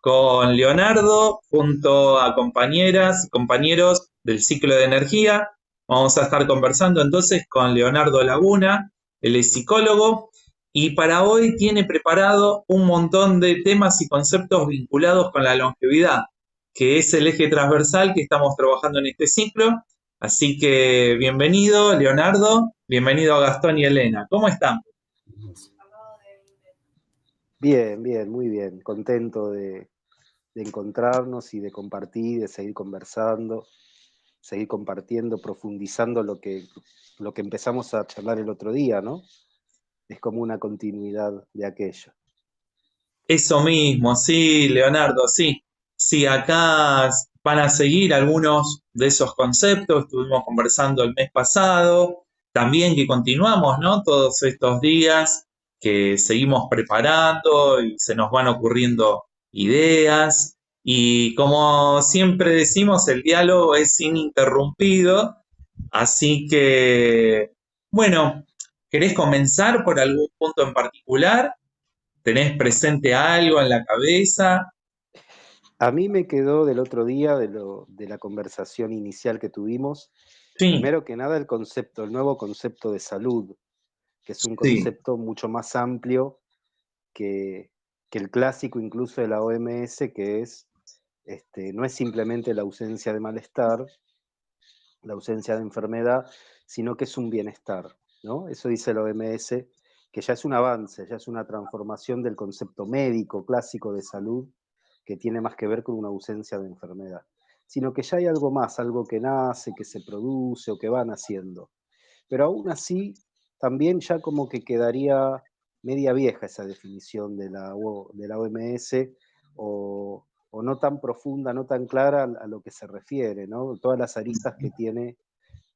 con Leonardo junto a compañeras y compañeros del ciclo de energía. Vamos a estar conversando entonces con Leonardo Laguna, él es psicólogo y para hoy tiene preparado un montón de temas y conceptos vinculados con la longevidad, que es el eje transversal que estamos trabajando en este ciclo. Así que bienvenido, Leonardo, bienvenido a Gastón y Elena. ¿Cómo están? Bien, bien, muy bien. Contento de encontrarnos y de compartir, de seguir conversando, seguir compartiendo, profundizando lo que empezamos a charlar el otro día, ¿no? Es como una continuidad de aquello. Eso mismo, sí, Leonardo, sí. Sí, acá van a seguir algunos de esos conceptos, estuvimos conversando el mes pasado, también que continuamos, ¿no? Todos estos días que seguimos preparando y se nos van ocurriendo ideas. Y como siempre decimos, el diálogo es ininterrumpido, así que, bueno, ¿querés comenzar por algún punto en particular? ¿Tenés presente algo en la cabeza? A mí me quedó del otro día, de la conversación inicial que tuvimos, Sí, primero que nada el nuevo concepto de salud, que es un sí, concepto mucho más amplio que, que el clásico incluso de la OMS, que es, no es simplemente la ausencia de malestar, la ausencia de enfermedad, sino que es un bienestar, ¿no? Eso dice la OMS, que ya es un avance, ya es una transformación del concepto médico clásico de salud, que tiene más que ver con una ausencia de enfermedad, sino que ya hay algo más, algo que nace, que se produce o que van haciendo. Pero aún así, también ya como que quedaría media vieja esa definición de la OMS o no tan profunda, no tan clara a lo que se refiere, ¿no? Todas las aristas que tiene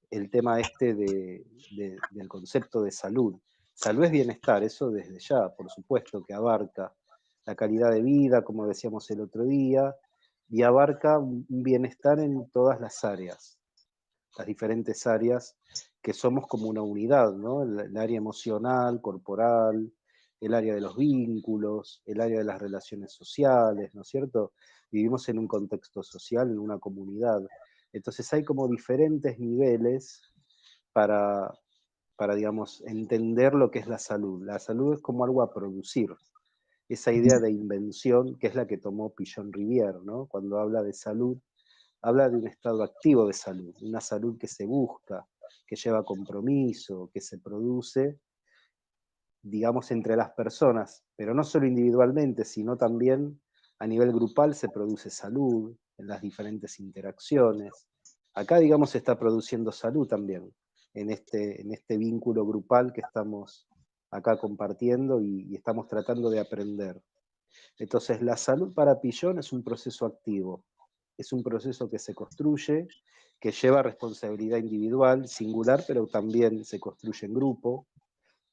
el tema del concepto de salud. Salud es bienestar, eso desde ya, por supuesto, que abarca la calidad de vida, como decíamos el otro día, y abarca un bienestar en todas las diferentes áreas que somos como una unidad, ¿no? El área emocional, corporal, el área de los vínculos, el área de las relaciones sociales, ¿no es cierto? Vivimos en un contexto social, en una comunidad. Entonces hay como diferentes niveles para, digamos, entender lo que es la salud. La salud es como algo a producir. Esa idea de invención, que es la que tomó Pichon Rivière, ¿no? Cuando habla de salud, habla de un estado activo de salud, una salud que se busca, que lleva compromiso, que se produce, digamos, entre las personas, pero no solo individualmente, sino también a nivel grupal se produce salud en las diferentes interacciones. Acá, digamos, se está produciendo salud también, en este vínculo grupal que estamos acá compartiendo y estamos tratando de aprender. Entonces, la salud para Pillon es un proceso activo, es un proceso que se construye, que lleva responsabilidad individual, singular, pero también se construye en grupo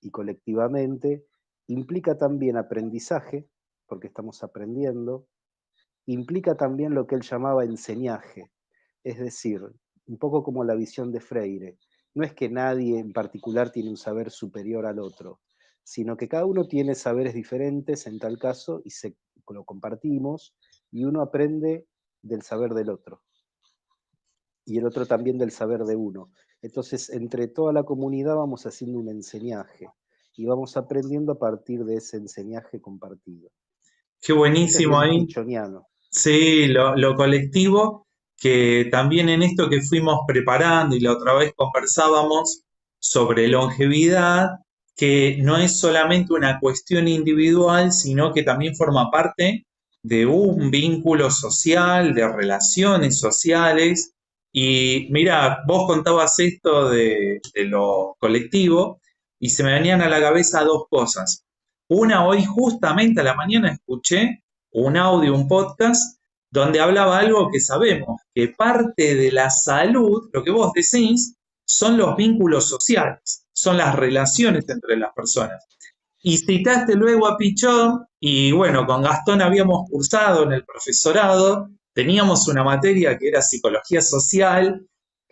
y colectivamente. Implica también aprendizaje, porque estamos aprendiendo. Implica también lo que él llamaba enseñaje, es decir, un poco como la visión de Freire. No es que nadie en particular tiene un saber superior al otro, sino que cada uno tiene saberes diferentes en tal caso y lo compartimos y uno aprende del saber del otro y el otro también del saber de uno. Entonces, entre toda la comunidad vamos haciendo un enseñaje y vamos aprendiendo a partir de ese enseñaje compartido. qué Ese es buenísimo bien ahí. pichoniano. Sí, lo colectivo, que también en esto que fuimos preparando y la otra vez conversábamos sobre longevidad, que no es solamente una cuestión individual, sino que también forma parte de un vínculo social, de relaciones sociales. Y mira, vos contabas esto de lo colectivo y se me venían a la cabeza dos cosas. Una, hoy justamente a la mañana escuché un audio, un podcast, donde hablaba algo que sabemos, que parte de la salud, lo que vos decís, son los vínculos sociales, son las relaciones entre las personas. Y citaste luego a Pichón, y bueno, con Gastón habíamos cursado en el profesorado, teníamos una materia que era psicología social.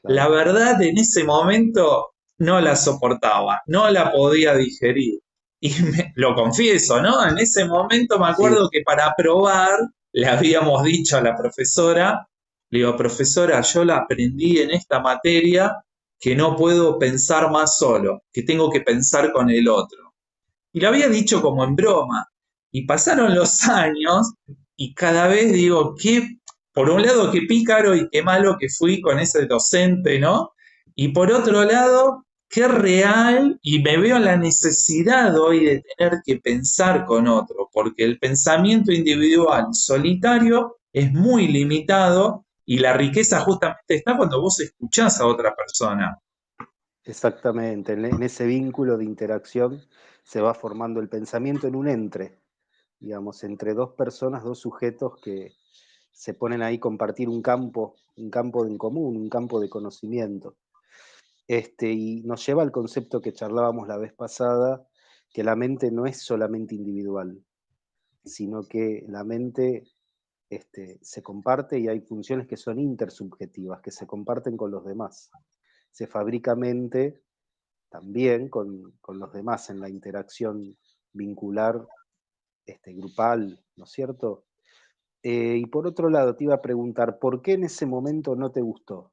La Claro. verdad, en ese momento no la soportaba, no la podía digerir. Y lo confieso, ¿no? En ese momento me Sí, acuerdo que para probar le habíamos dicho a la profesora, le digo, profesora, yo la aprendí en esta materia que no puedo pensar más solo, que tengo que pensar con el otro. Y lo había dicho como en broma. Y pasaron los años y cada vez digo, qué, por un lado, qué pícaro y qué malo que fui con ese docente, ¿no? Y por otro lado, qué real y me veo la necesidad hoy de tener que pensar con otro, porque el pensamiento individual solitario es muy limitado y la riqueza justamente está cuando vos escuchás a otra persona. Exactamente, en ese vínculo de interacción se va formando el pensamiento en un entre, digamos, entre dos personas, dos sujetos que se ponen ahí a compartir un campo en común, un campo de conocimiento. Y nos lleva al concepto que charlábamos la vez pasada, que la mente no es solamente individual, sino que la mente se comparte y hay funciones que son intersubjetivas, que se comparten con los demás. Se fabrica mente también con los demás en la interacción vincular grupal, ¿no es cierto? Y por otro lado, te iba a preguntar, ¿por qué en ese momento no te gustó?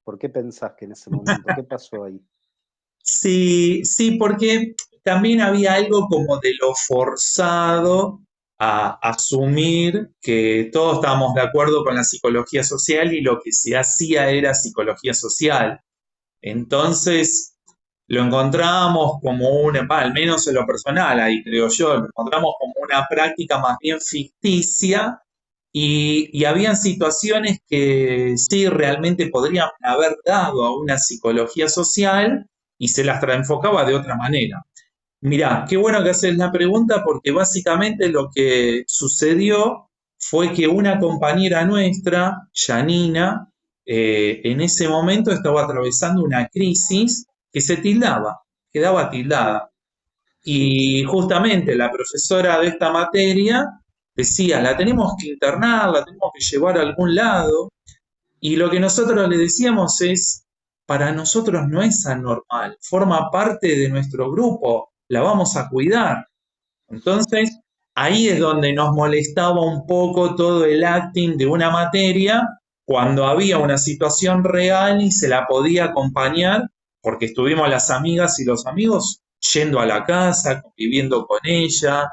¿Por qué pensás que en ese momento? ¿Qué pasó ahí? Sí, sí, porque también había algo como de lo forzado a asumir que todos estábamos de acuerdo con la psicología social y lo que se hacía era psicología social. Entonces lo encontramos como una, al menos en lo personal, ahí creo yo, lo encontramos como una práctica más bien ficticia y habían situaciones que sí realmente podrían haber dado a una psicología social y se las enfocaba de otra manera. Mirá, qué bueno que haces la pregunta porque básicamente lo que sucedió fue que una compañera nuestra, Janina, en ese momento estaba atravesando una crisis que se tildaba, quedaba Sí, tildada. sí, Y justamente la profesora de esta materia decía, la tenemos que internar, la tenemos que llevar a algún lado. Y lo que nosotros le decíamos es, para nosotros no es anormal, forma parte de nuestro grupo, la vamos a cuidar. Entonces, ahí es donde nos molestaba un poco todo el acting de una materia cuando había una situación real y se la podía acompañar, porque estuvimos las amigas y los amigos yendo a la casa, conviviendo con ella.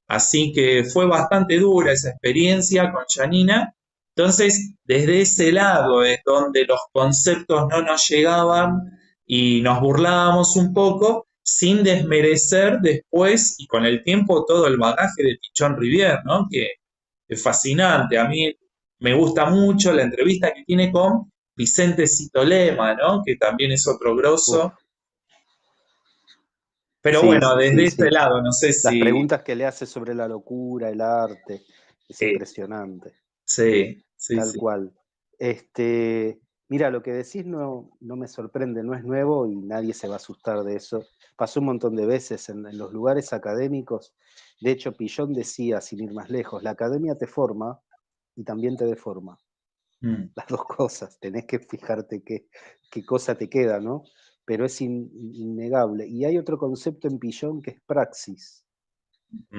Así que fue bastante dura esa experiencia con Janina. Entonces, desde ese lado es donde los conceptos no nos llegaban y nos burlábamos un poco, sin desmerecer después y con el tiempo todo el bagaje de Tichón Rivière, ¿no? Que es fascinante. A mí me gusta mucho la entrevista que tiene con Vicente Citolema, ¿no? Que también es otro uf, grosso. Pero sí, bueno, desde sí, ese sí. lado, no sé Las si... preguntas que le hace sobre la locura, el arte, es eh, impresionante, sí, sí, tal sí. cual. Mira, lo que decís no me sorprende, no es nuevo y nadie se va a asustar de eso. Pasó un montón de veces en los lugares académicos. De hecho, Pillón decía, sin ir más lejos, la academia te forma y también te deforma. Mm, Las dos cosas, tenés que fijarte qué cosa te queda, ¿no? Pero es innegable. Y hay otro concepto en Pillón que es praxis,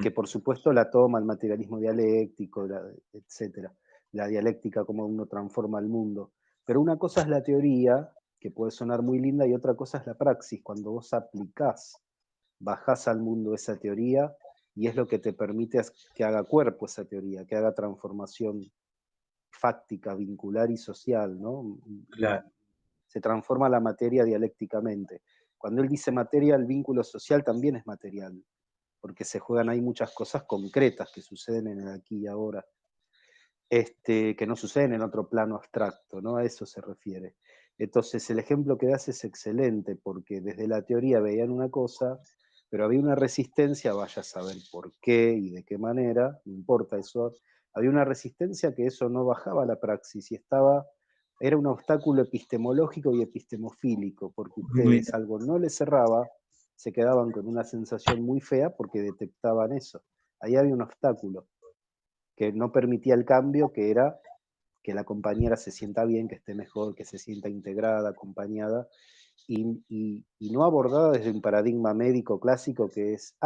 que mm, por supuesto la toma el materialismo dialéctico, etcétera, la dialéctica, como uno transforma el mundo. Pero una cosa es la teoría, que puede sonar muy linda, y otra cosa es la praxis, cuando vos aplicás, bajás al mundo esa teoría, y es lo que te permite que haga cuerpo esa teoría, que haga transformación fáctica, vincular y social, ¿no? claro. Se transforma la materia dialécticamente. Cuando él dice materia, el vínculo social también es material, porque se juegan ahí muchas cosas concretas que suceden en el aquí y ahora, que no suceden en otro plano abstracto, ¿no? A eso se refiere. Entonces, el ejemplo que das es excelente, porque desde la teoría veían una cosa, pero había una resistencia, vaya a saber por qué y de qué manera, no importa eso, había una resistencia que eso no bajaba a la praxis y era un obstáculo epistemológico y epistemofílico, porque Mira, ustedes algo no les cerraba, se quedaban con una sensación muy fea porque detectaban eso. Ahí había un obstáculo que no permitía el cambio, que era que la compañera se sienta bien, que esté mejor, que se sienta integrada, acompañada, y no abordada desde un paradigma médico clásico que es,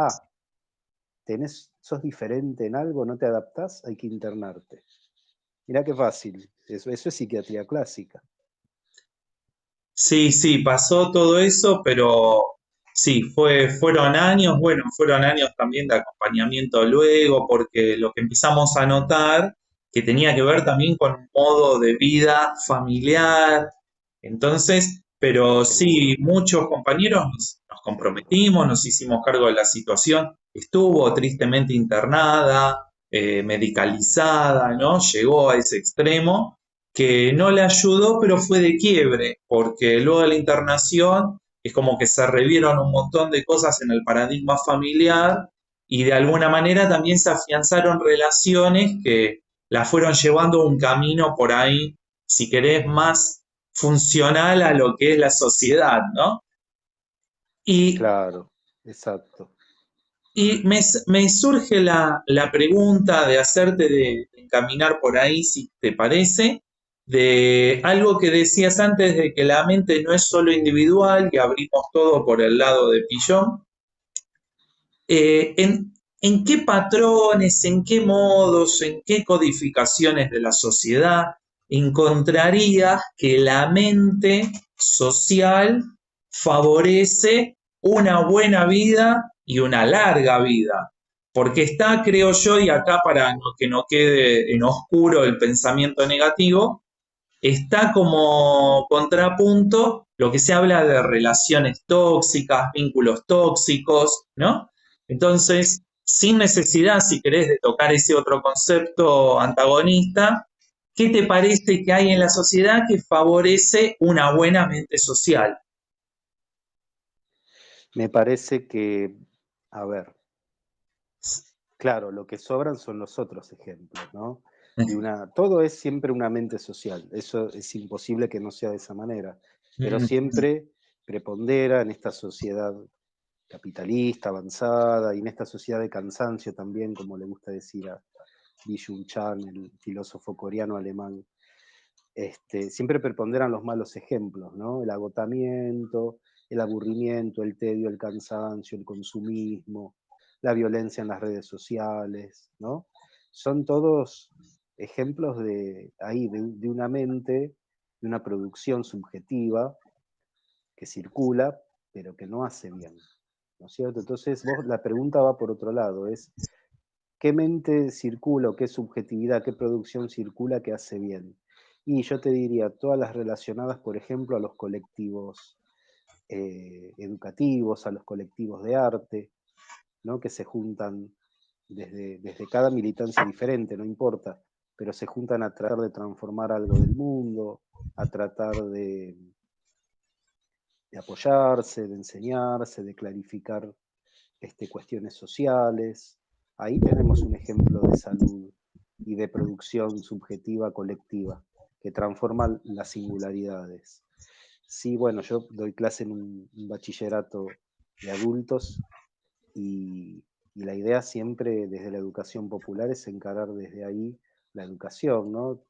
sos diferente en algo, no te adaptás, hay que internarte. Mirá qué fácil, eso es psiquiatría clásica. Sí, sí, pasó todo eso, pero sí, fueron años también de acompañamiento luego, porque lo que empezamos a notar que tenía que ver también con un modo de vida familiar. Entonces, pero sí, Seguro. muchos compañeros nos comprometimos, nos hicimos cargo de la situación. Estuvo tristemente internada, medicalizada, ¿no? Llegó a ese extremo que no le ayudó, pero fue de quiebre, porque luego de la internación es como que se revieron un montón de cosas en el paradigma familiar y de alguna manera también se afianzaron relaciones que la fueron llevando a un camino por ahí, si querés, más funcional a lo que es la sociedad, ¿no? Y, Claro, exacto. me surge la pregunta de hacerte de encaminar por ahí, si te parece, de algo que decías antes de que la mente no es solo individual, que abrimos todo por el lado de Pillón. ¿En qué patrones, en qué modos, en qué codificaciones de la sociedad encontrarías que la mente social favorece una buena vida y una larga vida? Porque está, creo yo, y acá para que no quede en oscuro el pensamiento negativo, está como contrapunto lo que se habla de relaciones tóxicas, vínculos tóxicos, ¿no? Entonces, sin necesidad, si querés, de tocar ese otro concepto antagonista, ¿qué te parece que hay en la sociedad que favorece una buena mente social? Me parece que, a ver, claro, lo que sobran son los otros ejemplos, ¿no? Todo es siempre una mente social, eso es imposible que no sea de esa manera, pero siempre prepondera en esta sociedad capitalista, avanzada, y en esta sociedad de cansancio también, como le gusta decir a Byung Chan, el filósofo coreano-alemán, siempre preponderan los malos ejemplos, ¿no? El agotamiento, el aburrimiento, el tedio, el cansancio, el consumismo, la violencia en las redes sociales, ¿no? Son todos ejemplos de una mente, de una producción subjetiva que circula, pero que no hace bien, ¿no es cierto? Entonces, la pregunta va por otro lado, es ¿qué mente circula o qué subjetividad, qué producción circula que hace bien? Y yo te diría, todas las relacionadas, por ejemplo, a los colectivos educativos, a los colectivos de arte, ¿no? Que se juntan desde cada militancia diferente, no importa, pero se juntan a tratar de transformar algo del mundo, a tratar de apoyarse, de enseñarse, de clarificar cuestiones sociales. Ahí tenemos un ejemplo de salud y de producción subjetiva colectiva que transforma las singularidades. Sí, bueno, yo doy clase en un bachillerato de adultos y la idea siempre desde la educación popular es encarar desde ahí la educación, ¿no?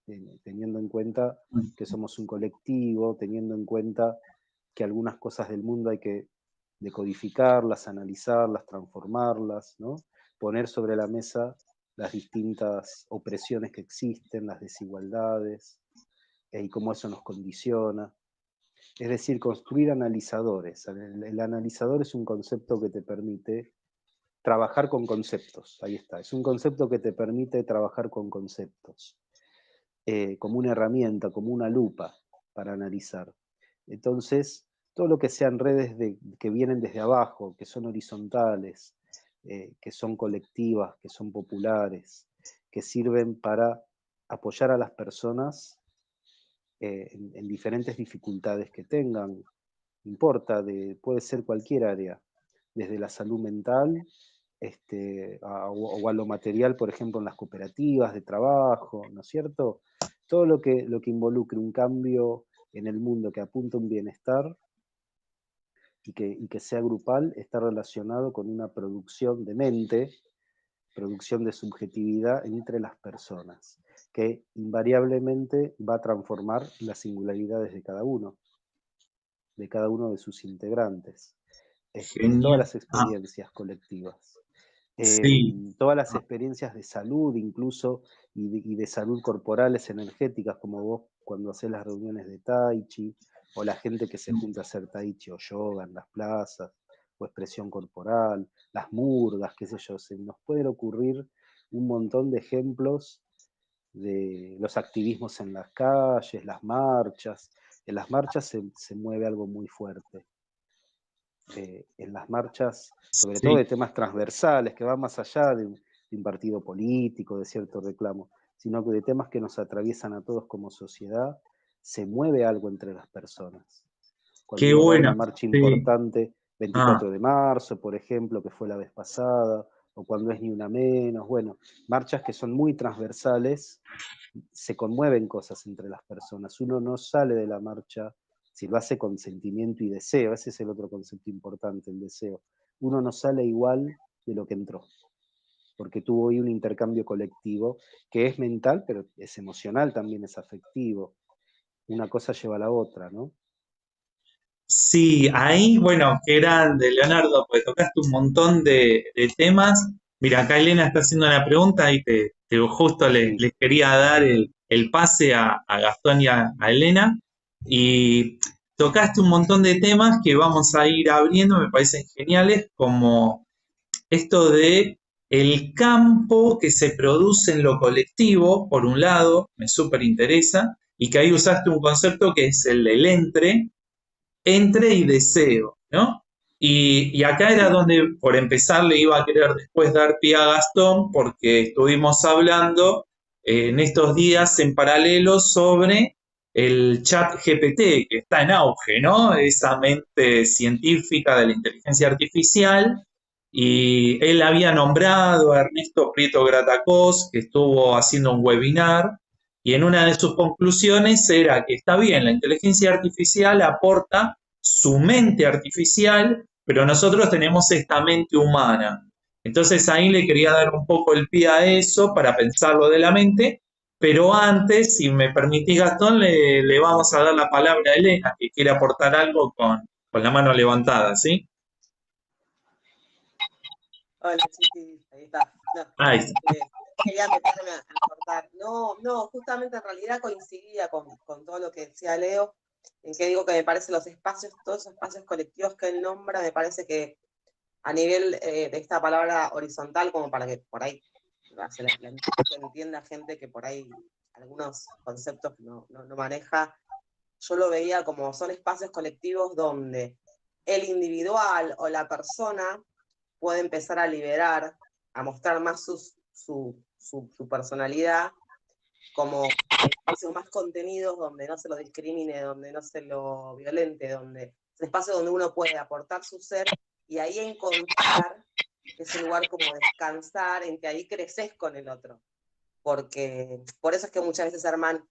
Teniendo en cuenta que somos un colectivo, teniendo en cuenta que algunas cosas del mundo hay que decodificarlas, analizarlas, transformarlas, ¿no? Poner sobre la mesa las distintas opresiones que existen, las desigualdades, y cómo eso nos condiciona. Es decir, construir analizadores. El analizador es un concepto que te permite trabajar con conceptos, ahí está, es un concepto que te permite trabajar con conceptos, como una herramienta, como una lupa para analizar. Entonces, todo lo que sean redes que vienen desde abajo, que son horizontales, que son colectivas, que son populares, que sirven para apoyar a las personas en diferentes dificultades que tengan, no importa, puede ser cualquier área, desde la salud mental o a lo material, por ejemplo, en las cooperativas de trabajo, ¿no es cierto? Todo lo que involucre un cambio en el mundo que apunta a un bienestar y que sea grupal está relacionado con una producción de mente, producción de subjetividad entre las personas, que invariablemente va a transformar las singularidades de cada uno de sus integrantes, en todas Genial. las experiencias colectivas. Sí, Todas las experiencias de salud incluso, y de salud corporales energéticas, como vos cuando haces las reuniones de Tai Chi, o la gente que se junta a hacer Tai Chi o yoga en las plazas, o expresión corporal, las murgas, qué sé yo, se nos pueden ocurrir un montón de ejemplos de los activismos en las calles, las marchas. En las marchas se mueve algo muy fuerte. En las marchas, sobre todo de sí. temas transversales, que van más allá de un partido político, de cierto reclamo, sino que de temas que nos atraviesan a todos como sociedad, se mueve algo entre las personas. Cuando Qué uno va a bueno. una marcha Sí. importante, Ah, 24 de marzo, por ejemplo, que fue la vez pasada, o cuando es Ni Una Menos, bueno, marchas que son muy transversales, se conmueven cosas entre las personas. Uno no sale de la marcha si lo hace con sentimiento y deseo. Ese es el otro concepto importante, el deseo. Uno no sale igual de lo que entró, porque tuvo hoy un intercambio colectivo que es mental, pero es emocional, también es afectivo. Una cosa lleva a la otra, ¿no? sí, ahí, bueno, qué grande, Leonardo, pues tocaste un montón de temas. Mira, acá Elena está haciendo una pregunta y justo Sí, les quería dar el pase a Gastón y a Elena. Y tocaste un montón de temas que vamos a ir abriendo, me parecen geniales, como esto de el campo que se produce en lo colectivo, por un lado, me súper interesa, y que ahí usaste un concepto que es el del entre y deseo, ¿no? Y acá era sí, donde, por empezar, le iba a querer después dar pie a Gastón, porque estuvimos hablando en estos días en paralelo sobre el chat GPT, que está en auge, ¿no? Esa mente científica de la inteligencia artificial. Y él había nombrado a Ernesto Prieto Gratacós, que estuvo haciendo un webinar, y en una de sus conclusiones era que está bien, la inteligencia artificial aporta su mente artificial, pero nosotros tenemos esta mente humana. Entonces ahí le quería dar un poco el pie a eso para pensarlo de la mente, pero antes, si me permitís Gastón, le vamos a dar la palabra a Elena, que quiere aportar algo con la mano levantada, ¿sí? Hola, sí, sí, ahí está. No, Ahí está. quería meterme a cortar. No, no, justamente en realidad coincidía con todo lo que decía Leo, en que digo que me parece los espacios, todos esos espacios colectivos que él nombra, me parece que a nivel de esta palabra horizontal, como para que por ahí se entienda gente que por ahí algunos conceptos no maneja, yo lo veía como son espacios colectivos donde el individual o la persona puede empezar a liberar, a mostrar más su personalidad, como espacios más contenidos donde no se lo discrimine, donde no se lo violente, donde es un espacio donde uno puede aportar su ser y ahí encontrar ese lugar como descansar, en que ahí creces con el otro. Porque por eso es que muchas veces se arman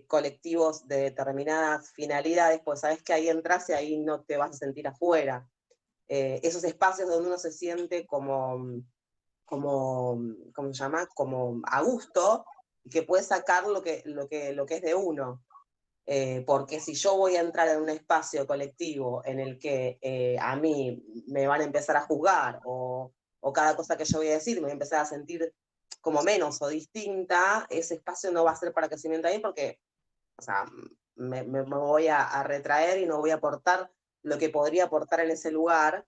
colectivos de determinadas finalidades, pues sabes que ahí entras y ahí no te vas a sentir afuera. Esos espacios donde uno se siente ¿cómo se llama? Como a gusto, y que puede sacar lo que es de uno. Porque si yo voy a entrar en un espacio colectivo en el que a mí me van a empezar a juzgar o cada cosa que yo voy a decir me voy a empezar a sentir como menos o distinta, ese espacio no va a ser para crecimiento ahí porque, o sea, me voy a retraer y no voy a aportar lo que podría aportar en ese lugar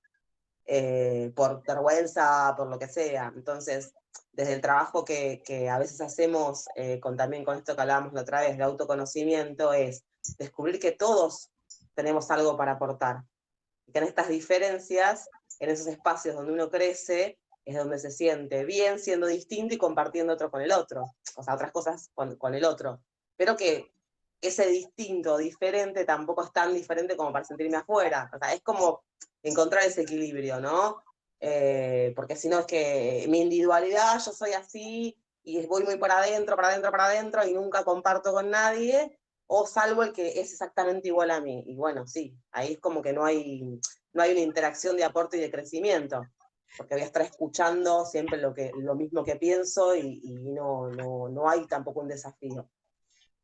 por vergüenza, por lo que sea. Entonces, desde el trabajo que a veces hacemos también con esto que hablábamos la otra vez, de autoconocimiento, es descubrir que todos tenemos algo para aportar. Y que en estas diferencias, en esos espacios donde uno crece, es donde se siente bien siendo distinto y compartiendo otro con el otro, o sea, otras cosas con el otro. Pero que ese distinto, diferente, tampoco es tan diferente como para sentirme afuera. O sea, es como encontrar ese equilibrio, ¿no? Porque si no es que mi individualidad, yo soy así y voy muy para adentro, para adentro, para adentro y nunca comparto con nadie, o salvo el que es exactamente igual a mí. Y bueno, sí, ahí es como que no hay una interacción de aporte y de crecimiento, porque voy a estar escuchando siempre lo mismo que pienso y no hay tampoco un desafío.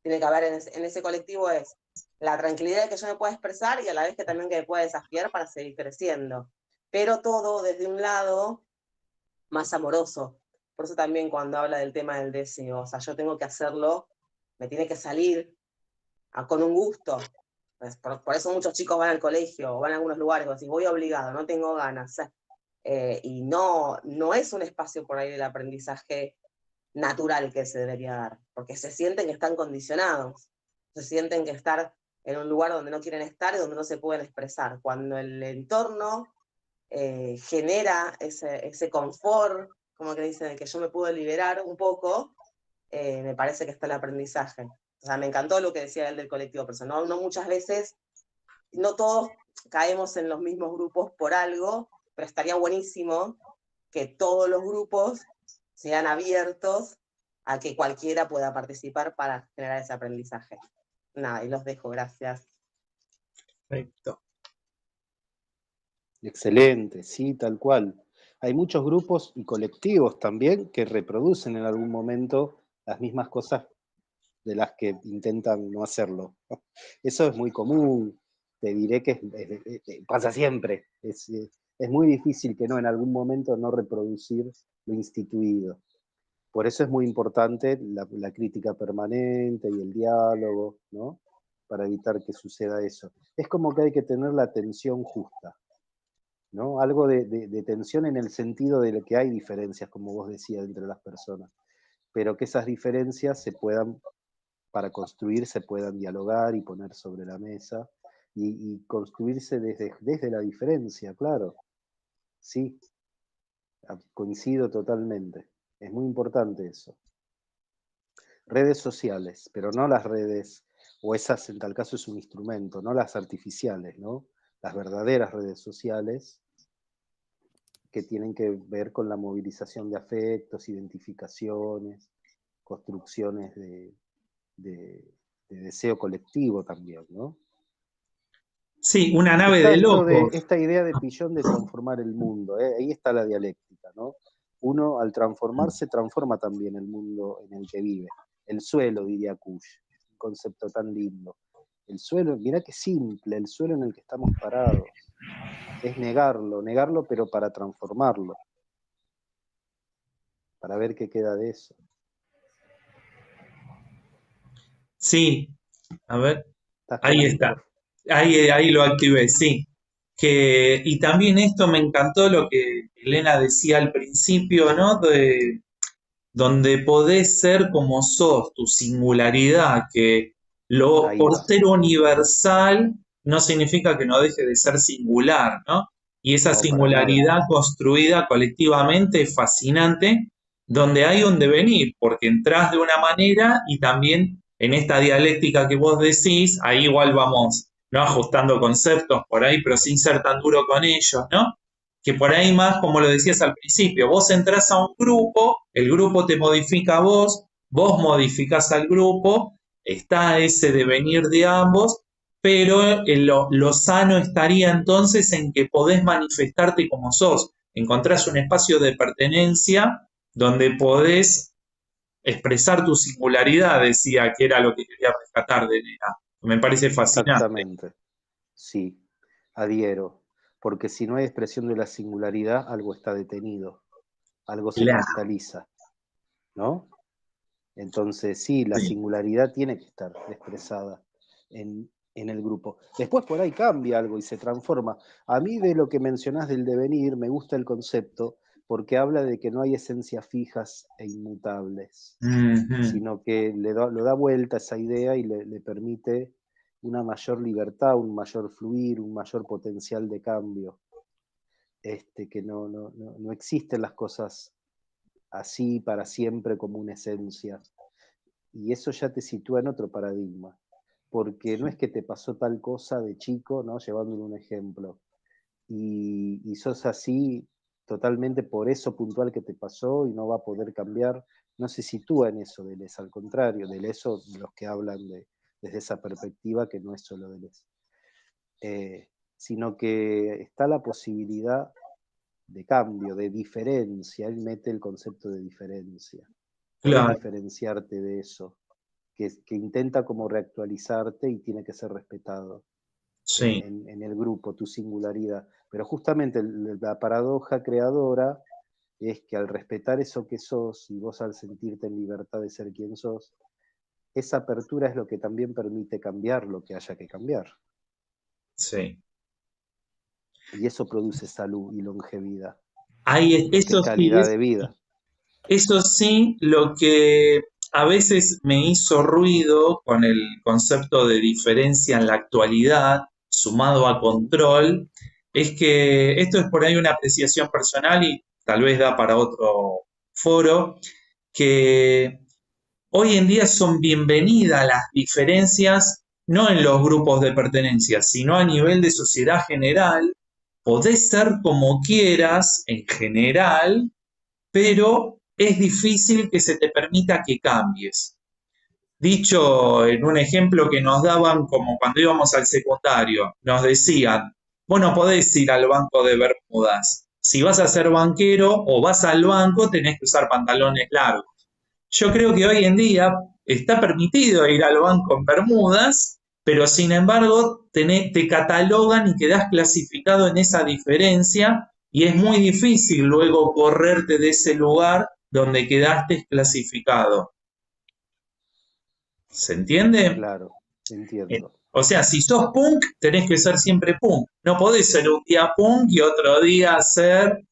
Tiene que haber en ese colectivo es la tranquilidad de que yo me pueda expresar y a la vez que también que me pueda desafiar para seguir creciendo. Pero todo desde un lado más amoroso. Por eso también cuando habla del tema del deseo, o sea, yo tengo que hacerlo, me tiene que salir con un gusto. Pues por eso muchos chicos van al colegio o van a algunos lugares, y voy obligado, no tengo ganas. Y no es un espacio por ahí del aprendizaje natural que se debería dar, porque se sienten que están condicionados, se sienten que estar en un lugar donde no quieren estar y donde no se pueden expresar. Cuando el entorno genera ese confort, como que dicen, que yo me puedo liberar un poco, me parece que está el aprendizaje. O sea, me encantó lo que decía él del colectivo, pero no muchas veces, no todos caemos en los mismos grupos por algo, pero estaría buenísimo que todos los grupos sean abiertos a que cualquiera pueda participar para generar ese aprendizaje. Nada, y los dejo, gracias. Perfecto. Excelente, sí, tal cual. Hay muchos grupos y colectivos también que reproducen en algún momento las mismas cosas de las que intentan no hacerlo. Eso es muy común, te diré que pasa siempre. Es muy difícil que no en algún momento no reproducir lo instituido. Por eso es muy importante la crítica permanente y el diálogo, ¿no? Para evitar que suceda eso. Es como que hay que tener la tensión justa, ¿no? Algo de tensión en el sentido de que hay diferencias, como vos decías, entre las personas, pero que esas diferencias para construir, se puedan dialogar y poner sobre la mesa y construirse desde la diferencia, claro. Sí, coincido totalmente. Es muy importante eso. Redes sociales, pero no las redes, o esas en tal caso es un instrumento, no las artificiales, ¿no? Las verdaderas redes sociales que tienen que ver con la movilización de afectos, identificaciones, construcciones de deseo colectivo también, ¿no? Sí, una nave Está de locos. esta idea de Pillon de transformar el mundo, ¿eh? Ahí está la dialéctica, ¿no? Uno al transformarse transforma también el mundo en el que vive. El suelo, diría Kush, un concepto tan lindo. El suelo, mirá qué simple, el suelo en el que estamos parados. Es negarlo, pero para transformarlo, para ver qué queda de eso. Sí, a ver, ¿Estás con ahí el está. micrófono? Ahí lo activé, sí. Y también esto me encantó lo que Elena decía al principio, ¿no? Donde podés ser como sos, tu singularidad, que Ahí por va. ser universal no significa que no deje de ser singular, ¿no? Y esa No, para nada. singularidad construida colectivamente es fascinante, donde hay un devenir, porque entrás de una manera y también en esta dialéctica que vos decís, ahí igual vamos, ¿no? Ajustando conceptos por ahí, pero sin ser tan duro con ellos, ¿no? Que por ahí más, como lo decías al principio, vos entrás a un grupo, el grupo te modifica a vos modificás al grupo, está ese devenir de ambos, pero lo sano estaría entonces en que podés manifestarte como sos, encontrás un espacio de pertenencia donde podés expresar tu singularidad, decía que era lo que quería rescatar de Elena. Me parece fascinante. Exactamente. Sí, adhiero. Porque si no hay expresión de la singularidad, algo está detenido, algo se Claro, cristaliza, ¿no? Entonces, sí, la sí. singularidad tiene que estar expresada en el grupo. Después por ahí cambia algo y se transforma. A mí de lo que mencionás del devenir, me gusta el concepto porque habla de que no hay esencias fijas e inmutables, Ujú. sino que lo da vuelta a esa idea y le permite una mayor libertad, un mayor fluir, un mayor potencial de cambio. Que no existen las cosas así para siempre como una esencia. Y eso ya te sitúa en otro paradigma, porque no es que te pasó tal cosa de chico, ¿no? Llevándole un ejemplo, y sos así totalmente por eso puntual que te pasó y no va a poder cambiar, no se sitúa en eso del es, al contrario, del eso los que hablan desde esa perspectiva que no es solo del es. Sino que está la posibilidad de cambio, de diferencia, él mete el concepto de diferencia, podés Claro, diferenciarte de eso, que intenta como reactualizarte y tiene que ser respetado sí. en el grupo, tu singularidad. Pero justamente la paradoja creadora es que al respetar eso que sos y vos al sentirte en libertad de ser quien sos, esa apertura es lo que también permite cambiar lo que haya que cambiar. Sí. Y eso produce salud y longevidad, Eso sí, calidad de vida. eso sí, lo que a veces me hizo ruido con el concepto de diferencia en la actualidad, sumado a control, es que esto es por ahí una apreciación personal y tal vez da para otro foro, que hoy en día son bienvenidas las diferencias, no en los grupos de pertenencia, sino a nivel de sociedad general. Podés ser como quieras en general, pero es difícil que se te permita que cambies. Dicho en un ejemplo que nos daban como cuando íbamos al secundario, nos decían, vos no podés ir al banco de Bermudas. Si vas a ser banquero o vas al banco, tenés que usar pantalones largos. Yo creo que hoy en día está permitido ir al banco en Bermudas, pero sin embargo te catalogan y quedás clasificado en esa diferencia y es muy difícil luego correrte de ese lugar donde quedaste clasificado. ¿Se entiende? Claro, entiendo. O sea, si sos punk, tenés que ser siempre punk. No podés ser un día punk y otro día ser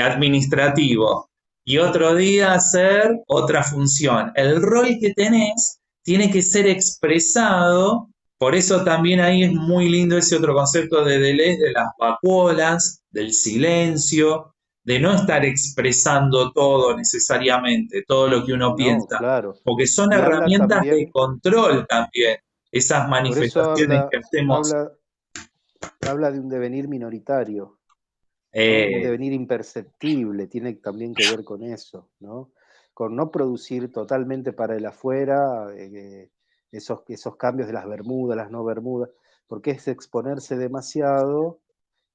administrativo y otro día hacer otra función. El rol que tenés tiene que ser expresado, por eso también ahí es muy lindo ese otro concepto de Deleuze, de las vacuolas, del silencio, de no estar expresando todo necesariamente, todo lo que uno No, piensa, claro. porque son Y habla herramientas de también, control también, esas por eso manifestaciones que hacemos. habla de un devenir minoritario, ¿no? Un eh, devenir imperceptible, tiene también que ver con eso, ¿no? Con no producir totalmente para el afuera esos cambios de las Bermudas, las no Bermudas, porque es exponerse demasiado,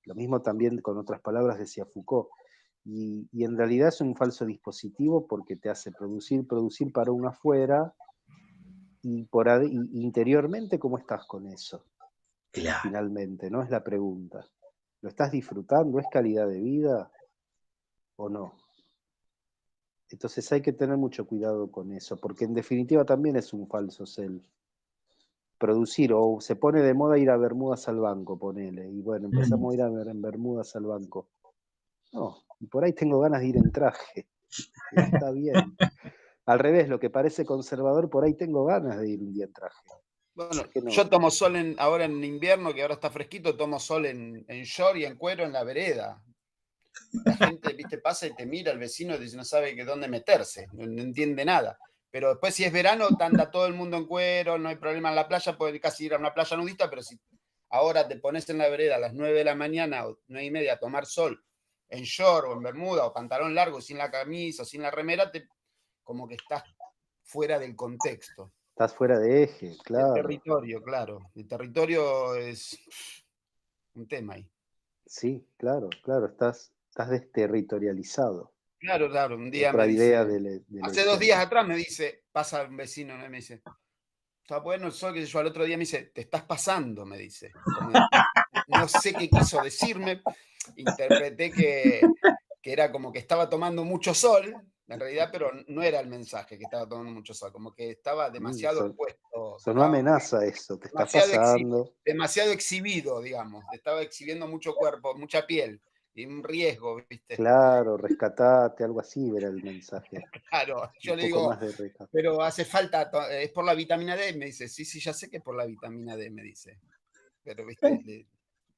lo mismo también con otras palabras decía Foucault, y en realidad es un falso dispositivo porque te hace producir para un afuera, y interiormente, ¿cómo estás con eso? claro. Finalmente, ¿no? Es la pregunta. ¿Lo estás disfrutando? ¿Es calidad de vida o no? Entonces hay que tener mucho cuidado con eso, porque en definitiva también es un falso self. Producir, o se pone de moda ir a Bermudas al banco, ponele, y bueno, empezamos a ir en Bermudas al banco. No, y por ahí tengo ganas de ir en traje. Está bien. Al revés, lo que parece conservador, por ahí tengo ganas de ir un día en traje. Bueno, ¿Por qué no? yo tomo sol ahora en invierno, que ahora está fresquito, tomo sol en short y en cuero en la vereda. La gente, viste, pasa y te mira, el vecino dice, no sabe que dónde meterse, no entiende nada. Pero después si es verano, anda todo el mundo en cuero, no hay problema en la playa, puedes casi ir a una playa nudista, pero si ahora te pones en la vereda a las 9 de la mañana o 9:30 a tomar sol en short o en bermuda o pantalón largo, sin la camisa o sin la remera, como que estás fuera del contexto. Estás fuera de eje, claro. El territorio, claro. El territorio es un tema ahí. Sí, claro, estás desterritorializado. Claro, un día Otra me idea dice, del hace 2 encierro. días atrás me dice, pasa un vecino, ¿no? Y me dice, está bueno el sol, que yo al otro día me dice, te estás pasando, me dice. Como, no sé qué quiso decirme, interpreté que era como que estaba tomando mucho sol, en realidad, pero no era el mensaje que estaba tomando mucho sol, como que estaba demasiado expuesto. Sonó amenaza eso, te está Demasiado, pasando. demasiado exhibido, digamos. Estaba exhibiendo mucho cuerpo, mucha piel, y un riesgo, ¿viste? Claro, rescatate, algo así era el mensaje. Claro, yo Un le poco digo, más de rescate. pero hace falta, es por la vitamina D, me dice, sí, ya sé que es por la vitamina D, me dice. Pero, ¿viste?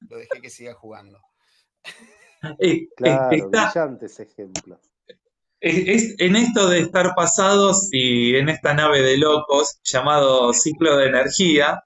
Lo dejé que siga jugando. Claro, brillante ese ejemplo. En esto de estar pasados y en esta nave de locos llamado ciclo de energía,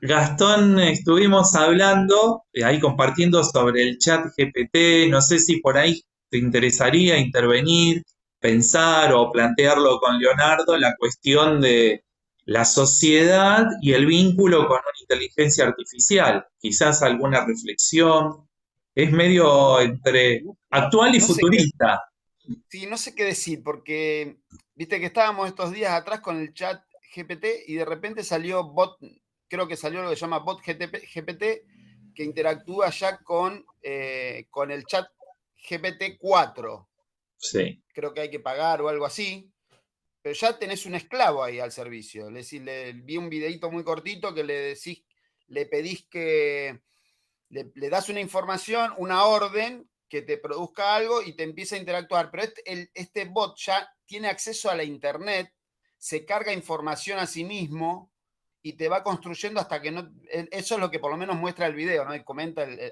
Gastón, estuvimos hablando, ahí compartiendo sobre el chat GPT, no sé si por ahí te interesaría intervenir, pensar o plantearlo con Leonardo, la cuestión de la sociedad y el vínculo con una inteligencia artificial, quizás alguna reflexión, es medio entre actual y No sé futurista. Sí, no sé qué decir, porque viste que estábamos estos días atrás con el chat GPT y de repente salió bot, creo que salió lo que se llama bot GPT, que interactúa ya con el chat GPT-4. Sí. Creo que hay que pagar o algo así. Pero ya tenés un esclavo ahí al servicio. Es decir, le vi un videito muy cortito que le pedís que le das una información, una orden que te produzca algo y te empieza a interactuar. Pero este bot ya tiene acceso a la internet, se carga información a sí mismo y te va construyendo hasta que no... Eso es lo que por lo menos muestra el video, ¿no? Y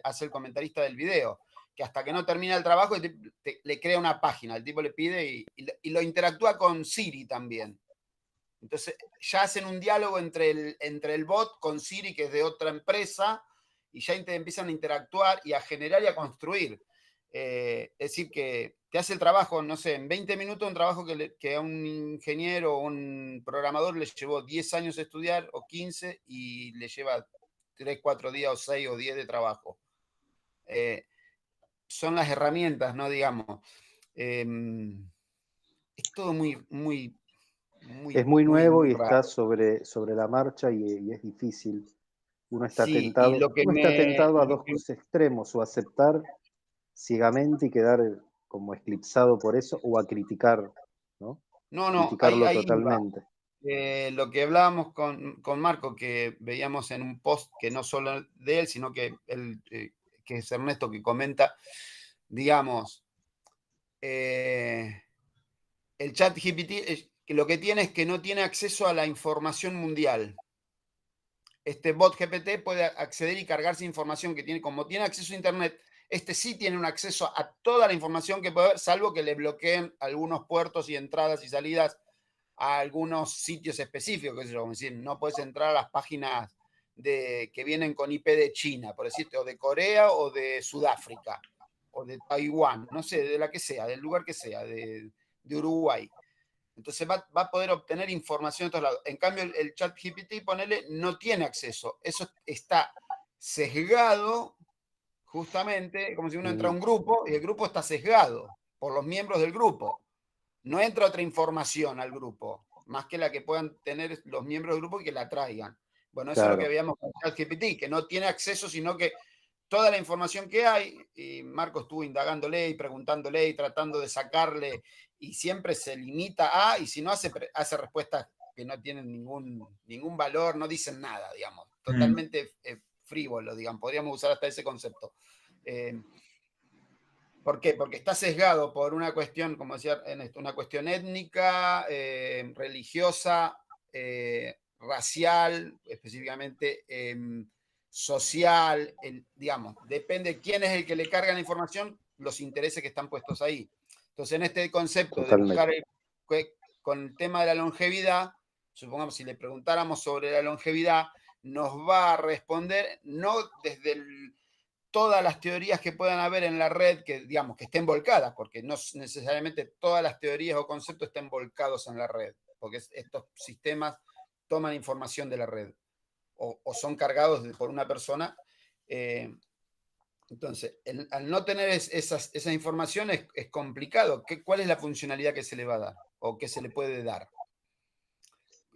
hace el comentarista del video, que hasta que no termina el trabajo le crea una página, el tipo le pide y lo interactúa con Siri también. Entonces ya hacen un diálogo entre el bot con Siri, que es de otra empresa, y ya empiezan a interactuar y a generar y a construir. Es decir, que te hace el trabajo, no sé, en 20 minutos, un trabajo que a un ingeniero o un programador le llevó 10 años estudiar o 15 y le lleva 3, 4 días o 6 o 10 de trabajo. Son las herramientas, ¿no? Digamos. Es todo muy es muy nuevo y raro. está sobre la marcha y es difícil. Uno está Sí, tentado, y lo que está tentado a dos extremos, o a aceptar ciegamente y quedar como eclipsado por eso, o a criticar, ¿no? No, criticarlo ahí totalmente. Lo que hablábamos con Marco, que veíamos en un post que no solo de él, sino que que es Ernesto, que comenta, digamos, el chat GPT lo que tiene es que no tiene acceso a la información mundial. Este bot GPT puede acceder y cargarse información que tiene, como tiene acceso a internet, este sí tiene un acceso a toda la información que puede haber, salvo que le bloqueen algunos puertos y entradas y salidas a algunos sitios específicos, qué sé yo, como decir, no puedes entrar a las páginas que vienen con IP de China, por decirte, o de Corea o de Sudáfrica, o de Taiwán, no sé, de la que sea, del lugar que sea, de Uruguay. Entonces va a poder obtener información de todos lados. En cambio, el chat GPT, ponele, no tiene acceso. Eso está sesgado, justamente, como si uno entra a un grupo y el grupo está sesgado por los miembros del grupo. No entra otra información al grupo, más que la que puedan tener los miembros del grupo y que la traigan. Bueno, eso Claro. es lo que veíamos con ChatGPT, que no tiene acceso, sino que toda la información que hay, y Marco estuvo indagándole y preguntándole y tratando de sacarle, y siempre se limita a, y si no hace respuestas que no tienen ningún valor, no dicen nada, digamos, totalmente frívolo, digamos, podríamos usar hasta ese concepto. ¿Por qué? Porque está sesgado por una cuestión, como decía Ernesto, una cuestión étnica, religiosa, racial, específicamente social, digamos, depende de quién es el que le carga la información, los intereses que están puestos ahí. Entonces, en este concepto Totalmente. de buscar con el tema de la longevidad, supongamos, si le preguntáramos sobre la longevidad, nos va a responder no desde todas las teorías que puedan haber en la red, que digamos que estén volcadas, porque no necesariamente todas las teorías o conceptos estén volcados en la red, porque estos sistemas toman información de la red o son cargados por una persona. Entonces, al no tener esa información es complicado. ¿Cuál es la funcionalidad que se le va a dar o que se le puede dar?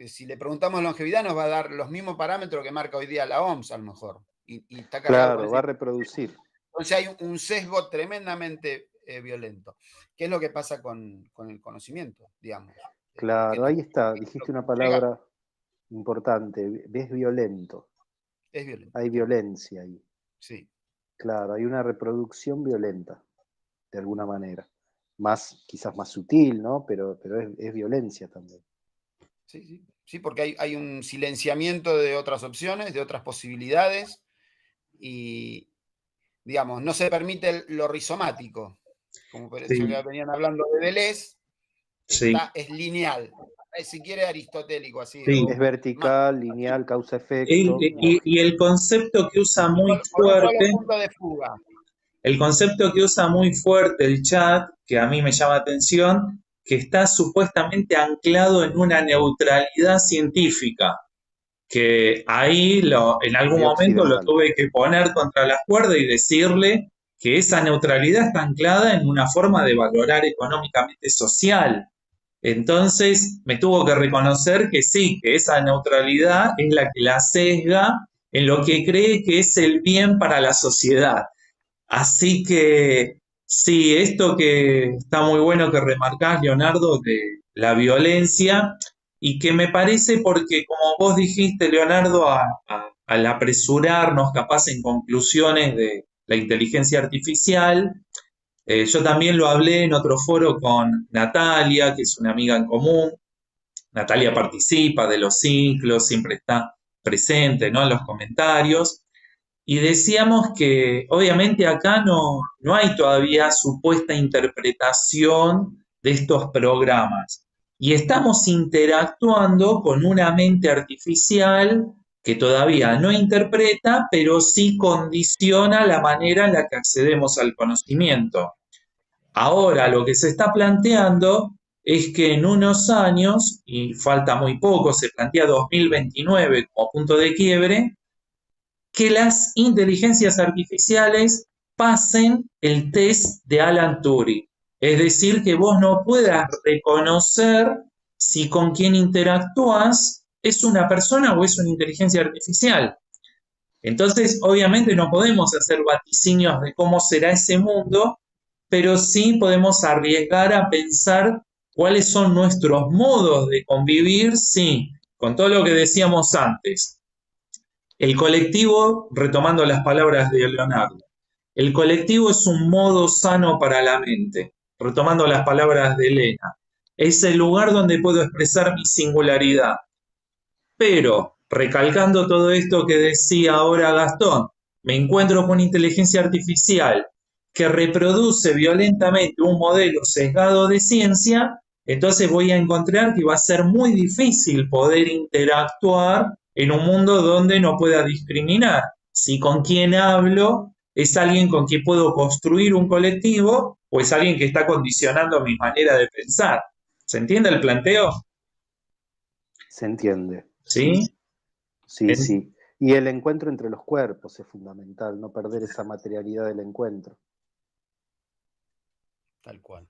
Si le preguntamos longevidad, nos va a dar los mismos parámetros que marca hoy día la OMS, a lo mejor. Y está cargado. Claro, va a reproducir. Entonces hay un sesgo tremendamente violento. ¿Qué es lo que pasa con el conocimiento, digamos? Claro, ahí está, dijiste una palabra importante, es violento. Es violento. Hay violencia ahí. Sí. Claro, hay una reproducción violenta, de alguna manera. Quizás más sutil, ¿no? Pero es violencia también. Sí, porque hay un silenciamiento de otras opciones, de otras posibilidades, y, digamos, no se permite lo rizomático. Como por eso que venían hablando de Deleuze, es lineal. Si quiere, aristotélico, así. Sí. Es vertical, lineal, causa-efecto. Y el concepto que usa muy fuerte, el concepto que usa muy fuerte el chat, que a mí me llama atención, que está supuestamente anclado en una neutralidad científica, que ahí en algún momento lo tuve que poner contra las cuerdas y decirle que esa neutralidad está anclada en una forma de valorar económicamente social. Entonces me tuvo que reconocer que sí, que esa neutralidad es la que la sesga en lo que cree que es el bien para la sociedad. Así que Sí, esto que está muy bueno que remarcás, Leonardo, de la violencia, y que me parece porque, como vos dijiste, Leonardo, al apresurarnos capaz en conclusiones de la inteligencia artificial, yo también lo hablé en otro foro con Natalia, que es una amiga en común. Natalia participa de los ciclos, siempre está presente, ¿no?, en los comentarios. Y decíamos que obviamente acá no hay todavía supuesta interpretación de estos programas. Y estamos interactuando con una mente artificial que todavía no interpreta, pero sí condiciona la manera en la que accedemos al conocimiento. Ahora lo que se está planteando es que en unos años, y falta muy poco, se plantea 2029 como punto de quiebre, que las inteligencias artificiales pasen el test de Alan Turing. Es decir, que vos no puedas reconocer si con quien interactúas es una persona o es una inteligencia artificial. Entonces, obviamente no podemos hacer vaticinios de cómo será ese mundo, pero sí podemos arriesgar a pensar cuáles son nuestros modos de convivir, sí, con todo lo que decíamos antes. El colectivo, retomando las palabras de Leonardo, el colectivo es un modo sano para la mente, retomando las palabras de Elena. Es el lugar donde puedo expresar mi singularidad. Pero, recalcando todo esto que decía ahora Gastón, me encuentro con inteligencia artificial que reproduce violentamente un modelo sesgado de ciencia, entonces voy a encontrar que va a ser muy difícil poder interactuar en un mundo donde no pueda discriminar. Si con quien hablo es alguien con quien puedo construir un colectivo o es alguien que está condicionando mi manera de pensar. ¿Se entiende el planteo? Se entiende. ¿Sí? Sí, sí. Y el encuentro entre los cuerpos es fundamental, no perder esa materialidad del encuentro. Tal cual.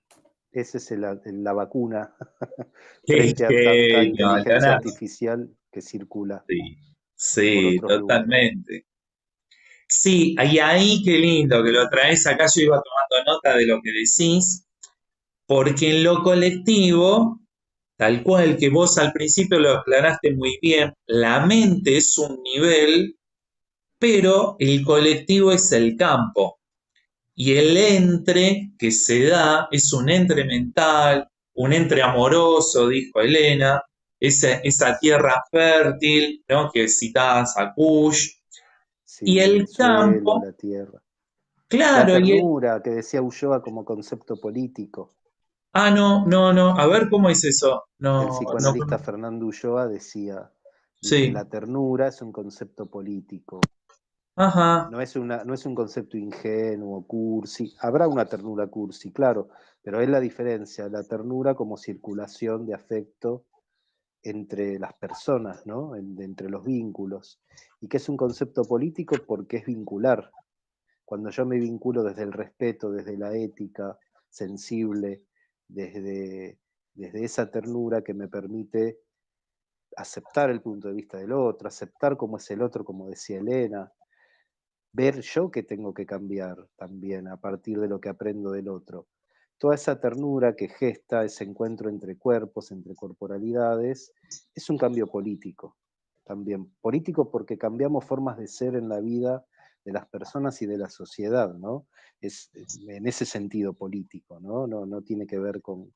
Esa es la vacuna Qué frente a tanta genio, inteligencia Leonardo. artificial que circula Sí, por sí, otros lugares. totalmente. Sí, y ahí qué lindo que lo traes acá. Yo iba tomando nota de lo que decís, porque en lo colectivo, tal cual que vos al principio lo aclaraste muy bien, la mente es un nivel, pero el colectivo es el campo. Y el entre que se da es un entre mental, un entre amoroso, dijo Elena, esa tierra fértil, ¿no?, que citás a Kush. Sí, Y el el suelo, campo, la tierra. La claro, ternura que decía Ulloa como concepto político. no, a ver cómo es eso. El No, psicoanalista Fernando Ulloa decía que sí, la ternura es un concepto político. ajá, No es un concepto ingenuo, cursi. Habrá una ternura cursi, claro, pero es la diferencia, la ternura como circulación de afecto entre las personas, ¿no? Entre los vínculos. Y que es un concepto político porque es vincular. Cuando yo me vinculo desde el respeto, desde la ética sensible, desde esa ternura que me permite aceptar el punto de vista del otro, aceptar cómo es el otro, como decía Elena, ver yo que tengo que cambiar también a partir de lo que aprendo del otro. Toda esa ternura que gesta ese encuentro entre cuerpos, entre corporalidades, es un cambio político también. Político porque cambiamos formas de ser en la vida de las personas y de la sociedad, ¿no? Es en ese sentido político, ¿no? No tiene que ver con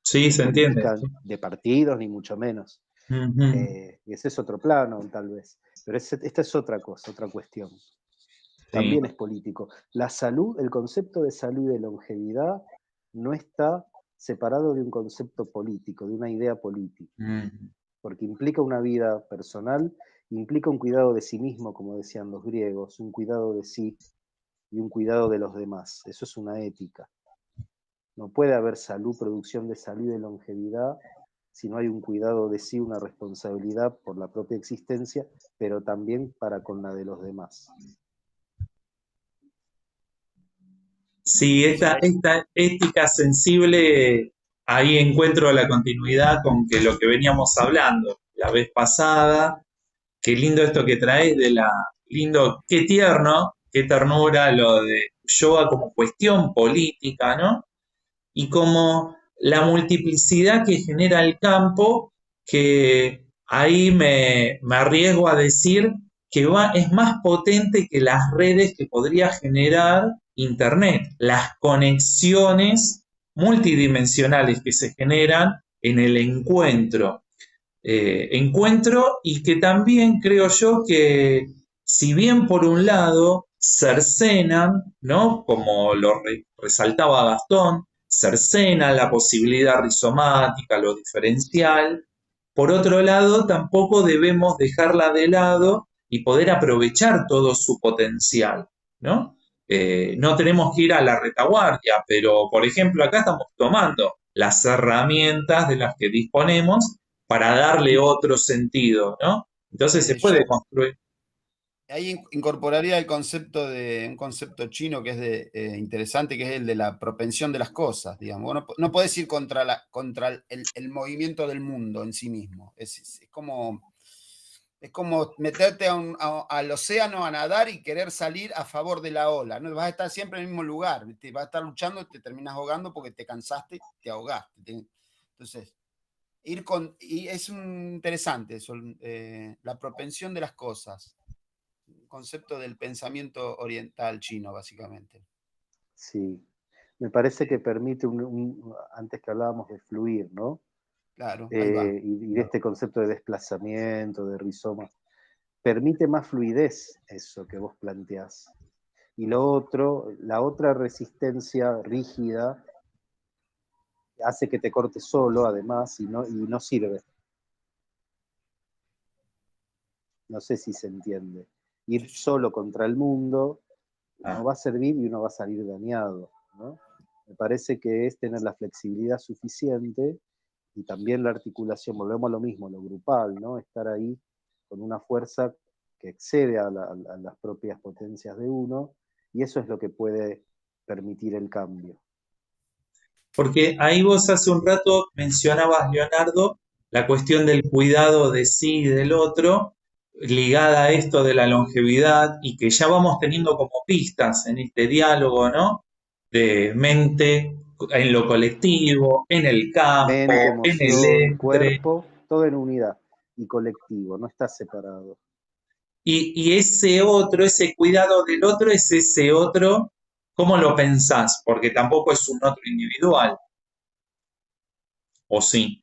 sí, se entiende. política de partidos, ni mucho menos. Ujú, Y ese es otro plano, tal vez. Pero esta es otra cosa, otra cuestión. sí, También es político. La salud, el concepto de salud y de longevidad no está separado de un concepto político, de una idea política, mm, porque implica una vida personal, implica un cuidado de sí mismo, como decían los griegos, un cuidado de sí y un cuidado de los demás. Eso es una ética. No puede haber salud, producción de salud y de longevidad, si no hay un cuidado de sí, una responsabilidad por la propia existencia, pero también para con la de los demás. sí, esta ética sensible, ahí encuentro la continuidad con que lo que veníamos hablando la vez pasada. Qué lindo esto que traes de lindo, qué tierno, qué ternura lo de yoga como cuestión política, ¿no? Y como la multiplicidad que genera el campo, que ahí me arriesgo a decir que es más potente que las redes que podría generar Internet, las conexiones multidimensionales que se generan en el encuentro. Y que también creo yo que si bien por un lado cercenan, ¿no? Como lo resaltaba Gastón, cercenan la posibilidad rizomática, lo diferencial, por otro lado tampoco debemos dejarla de lado y poder aprovechar todo su potencial, ¿no? No tenemos que ir a la retaguardia, pero por ejemplo acá estamos tomando las herramientas de las que disponemos para darle otro sentido, ¿no? Entonces se puede construir. Ahí incorporaría el concepto un concepto chino que es interesante, que es el de la propensión de las cosas, digamos. No puedes ir contra el movimiento del mundo en sí mismo. Es como meterte al océano a nadar y querer salir a favor de la ola, ¿no? Vas a estar siempre en el mismo lugar, ¿viste? Vas a estar luchando y te terminas ahogando porque te cansaste, te ahogaste. Entonces, y es interesante eso, la propensión de las cosas. Concepto del pensamiento oriental chino, básicamente. Sí, me parece que permite, antes que hablábamos de fluir, ¿no? Claro, ahí va. Y de este concepto de desplazamiento, de rizoma, permite más fluidez eso que vos planteás. Y la otra resistencia rígida hace que te cortes solo, además, y no sirve. No sé si se entiende. Ir solo contra el mundo no va a servir y uno va a salir dañado, ¿no? Me parece que es tener la flexibilidad suficiente y también la articulación, volvemos a lo mismo, lo grupal, ¿no? Estar ahí con una fuerza que excede a las propias potencias de uno, y eso es lo que puede permitir el cambio. Porque ahí vos hace un rato mencionabas, Leonardo, la cuestión del cuidado de sí y del otro, ligada a esto de la longevidad, y que ya vamos teniendo como pistas en este diálogo, ¿no? De mente en lo colectivo, en el campo, Mente, en el emoción, entre. cuerpo, todo en unidad y colectivo, no está separado. Y ese otro, ese cuidado del otro, es ese otro, ¿cómo lo pensás? Porque tampoco es un otro individual, ¿o sí?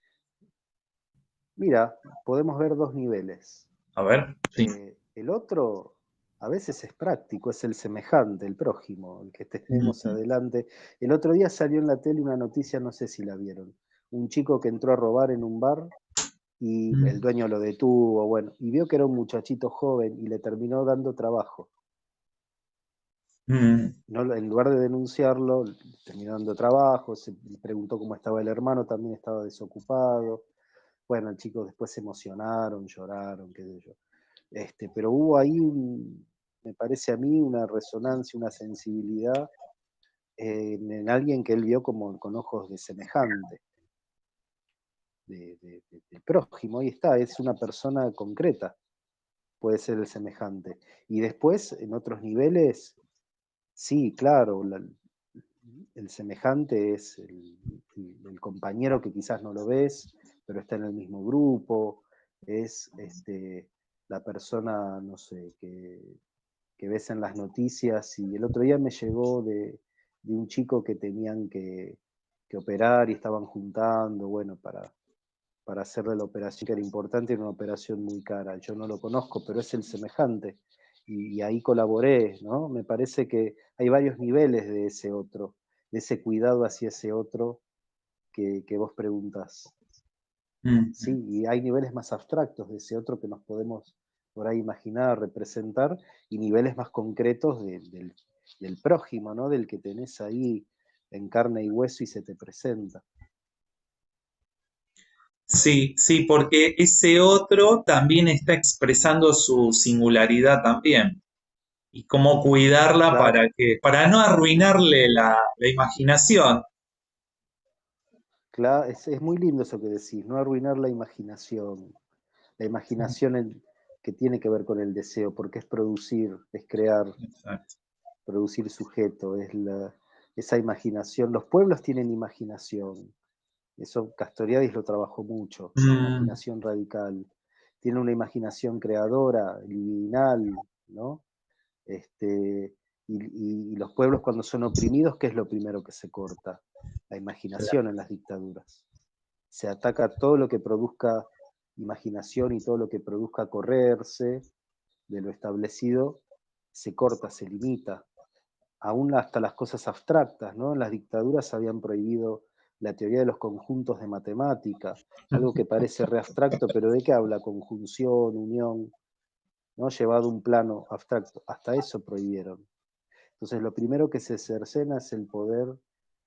Mira, podemos ver dos niveles. A ver, sí. El otro a veces es práctico, es el semejante, el prójimo, el que tenemos adelante. El otro día salió en la tele una noticia, no sé si la vieron, un chico que entró a robar en un bar y el dueño lo detuvo, bueno, y vio que era un muchachito joven y le terminó dando trabajo. No, en lugar de denunciarlo, terminó dando trabajo, se preguntó cómo estaba el hermano, también estaba desocupado. Bueno, el chico después se emocionaron, lloraron, qué sé yo. Pero hubo ahí, me parece a mí, una resonancia, una sensibilidad en alguien que él vio como con ojos de semejante, de prójimo. Ahí está, es una persona concreta, puede ser el semejante. Y después, en otros niveles, sí, claro, el semejante es el compañero que quizás no lo ves, pero está en el mismo grupo, es la persona, no sé, que ves en las noticias. Y el otro día me llegó de un chico que tenían que operar y estaban juntando, bueno, para hacerle la operación que era importante, era una operación muy cara. Yo no lo conozco, pero es el semejante. Y ahí colaboré, ¿no? Me parece que hay varios niveles de ese otro, de ese cuidado hacia ese otro que vos preguntás. Sí, y hay niveles más abstractos de ese otro que nos podemos por ahí imaginar, representar, y niveles más concretos del prójimo, ¿no? Del que tenés ahí en carne y hueso y se te presenta. Sí, sí, porque ese otro también está expresando su singularidad también. Y cómo cuidarla Claro. para no arruinarle la imaginación. Claro, es muy lindo eso que decís, no arruinar la imaginación que tiene que ver con el deseo, porque es producir, es crear. Exacto. producir sujeto, es esa imaginación. Los pueblos tienen imaginación. Eso Castoriadis lo trabajó mucho, la imaginación radical. Tiene una imaginación creadora, liminal, ¿no? Y los pueblos cuando son oprimidos, ¿qué es lo primero que se corta? La imaginación en las dictaduras. Se ataca todo lo que produzca imaginación y todo lo que produzca correrse de lo establecido, se corta, se limita. Aún hasta las cosas abstractas, ¿no? En las dictaduras habían prohibido la teoría de los conjuntos de matemática, algo que parece re abstracto, pero ¿de qué habla? Conjunción, unión, ¿no? Llevado a un plano abstracto. Hasta eso prohibieron. Entonces lo primero que se cercena es el poder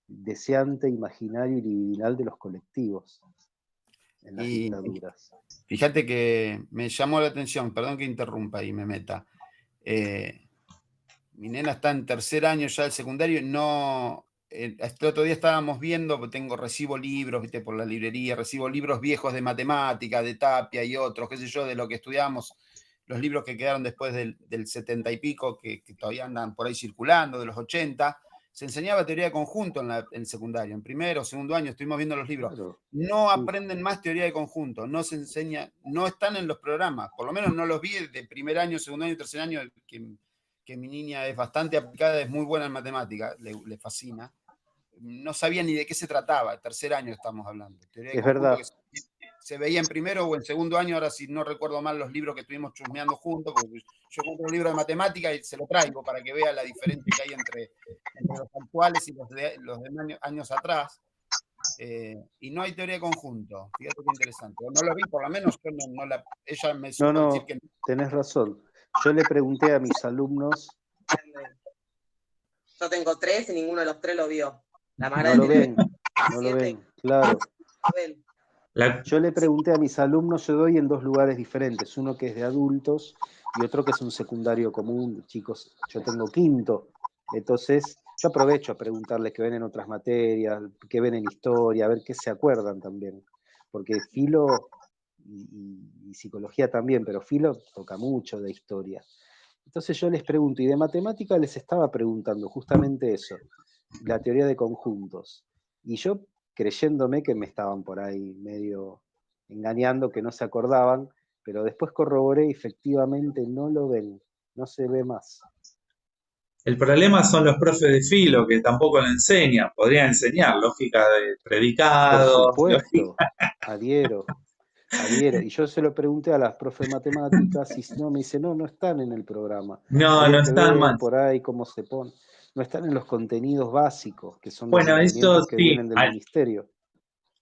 deseante, imaginario y libidinal de los colectivos en las dictaduras. Fíjate que me llamó la atención, perdón que interrumpa y me meta. Mi nena está en tercer año ya del secundario, no... Este otro día estábamos viendo, recibo libros, viste, por la librería, recibo libros viejos de matemática, de Tapia y otros, qué sé yo, de lo que estudiamos, los libros que quedaron después del 70 y pico, que todavía andan por ahí circulando, de los 80, se enseñaba teoría de conjunto en el secundario, en primero o segundo año, estuvimos viendo los libros. Claro, no sí. Aprenden más teoría de conjunto, no se enseña, no están en los programas, por lo menos no los vi de primer año, segundo año, tercer año, que mi niña es bastante aplicada, es muy buena en matemáticas, le fascina. No sabía ni de qué se trataba, tercer año estamos hablando. Teoría de conjunto que se veía en primero o en segundo año, ahora si no recuerdo mal los libros que estuvimos chusmeando juntos, porque yo compro un libro de matemática y se lo traigo para que vea la diferencia que hay entre los actuales y los de años atrás. Y no hay teoría de conjunto, fíjate qué interesante. No lo vi, por lo menos yo ella me supo decir que no. Tenés razón. Yo le pregunté a mis alumnos. Yo tengo 3 y ninguno de los 3 lo vio. La no lo ven, claro. Yo le pregunté a mis alumnos, yo doy en 2 lugares diferentes, uno que es de adultos y otro que es un secundario común. Chicos, yo tengo quinto, entonces yo aprovecho a preguntarles qué ven en otras materias, qué ven en historia, a ver qué se acuerdan también, porque filo y psicología también, pero filo toca mucho de historia. Entonces yo les pregunto, y de matemática les estaba preguntando justamente eso, la teoría de conjuntos. Y yo, creyéndome que me estaban por ahí medio engañando, que no se acordaban, pero después corroboré y efectivamente no lo ven, no se ve más. El problema son los profes de filo que tampoco lo enseñan, podrían enseñar lógica de predicados. Por supuesto, adhiero. Y yo se lo pregunté a las profes de matemáticas y no, me dice, no están en el programa. No están más. Por ahí cómo se pone. No están en los contenidos básicos, que son los eso que vienen del ministerio.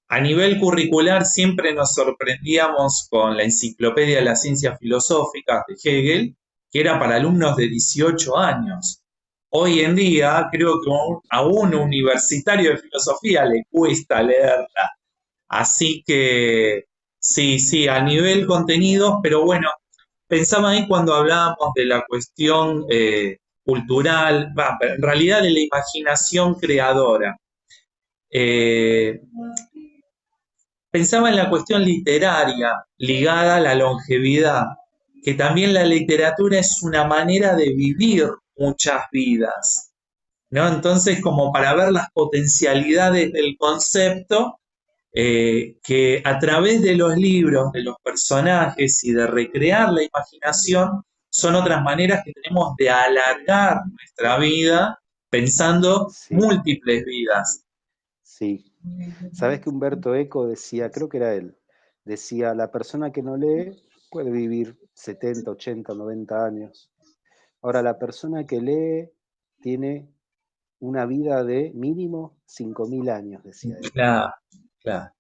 A nivel curricular siempre nos sorprendíamos con la Enciclopedia de las Ciencias Filosóficas de Hegel, que era para alumnos de 18 años. Hoy en día creo que a un universitario de filosofía le cuesta leerla. Así que sí, a nivel contenido, pero bueno, pensaba ahí cuando hablábamos de la cuestión cultural, en realidad de la imaginación creadora. Pensaba en la cuestión literaria ligada a la longevidad, que también la literatura es una manera de vivir muchas vidas, ¿no? Entonces, como para ver las potencialidades del concepto, que a través de los libros, de los personajes y de recrear la imaginación, son otras maneras que tenemos de alargar nuestra vida pensando múltiples vidas. Sí. ¿Sabes que Humberto Eco decía, creo que era él, decía, la persona que no lee puede vivir 70, 80, 90 años. Ahora, la persona que lee tiene una vida de mínimo 5.000 años, decía él. Claro.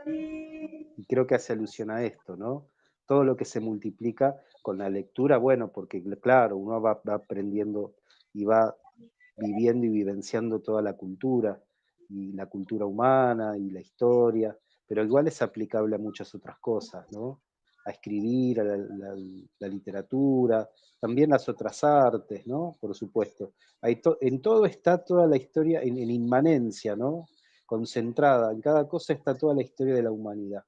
Y creo que hace alusión a esto, ¿no? Todo lo que se multiplica con la lectura, bueno, porque claro, uno va aprendiendo y va viviendo y vivenciando toda la cultura, y la cultura humana, y la historia, pero igual es aplicable a muchas otras cosas, ¿no? A escribir, a la literatura, también las otras artes, ¿no? Por supuesto. En todo está toda la historia, en inmanencia, ¿no? Concentrada, en cada cosa está toda la historia de la humanidad,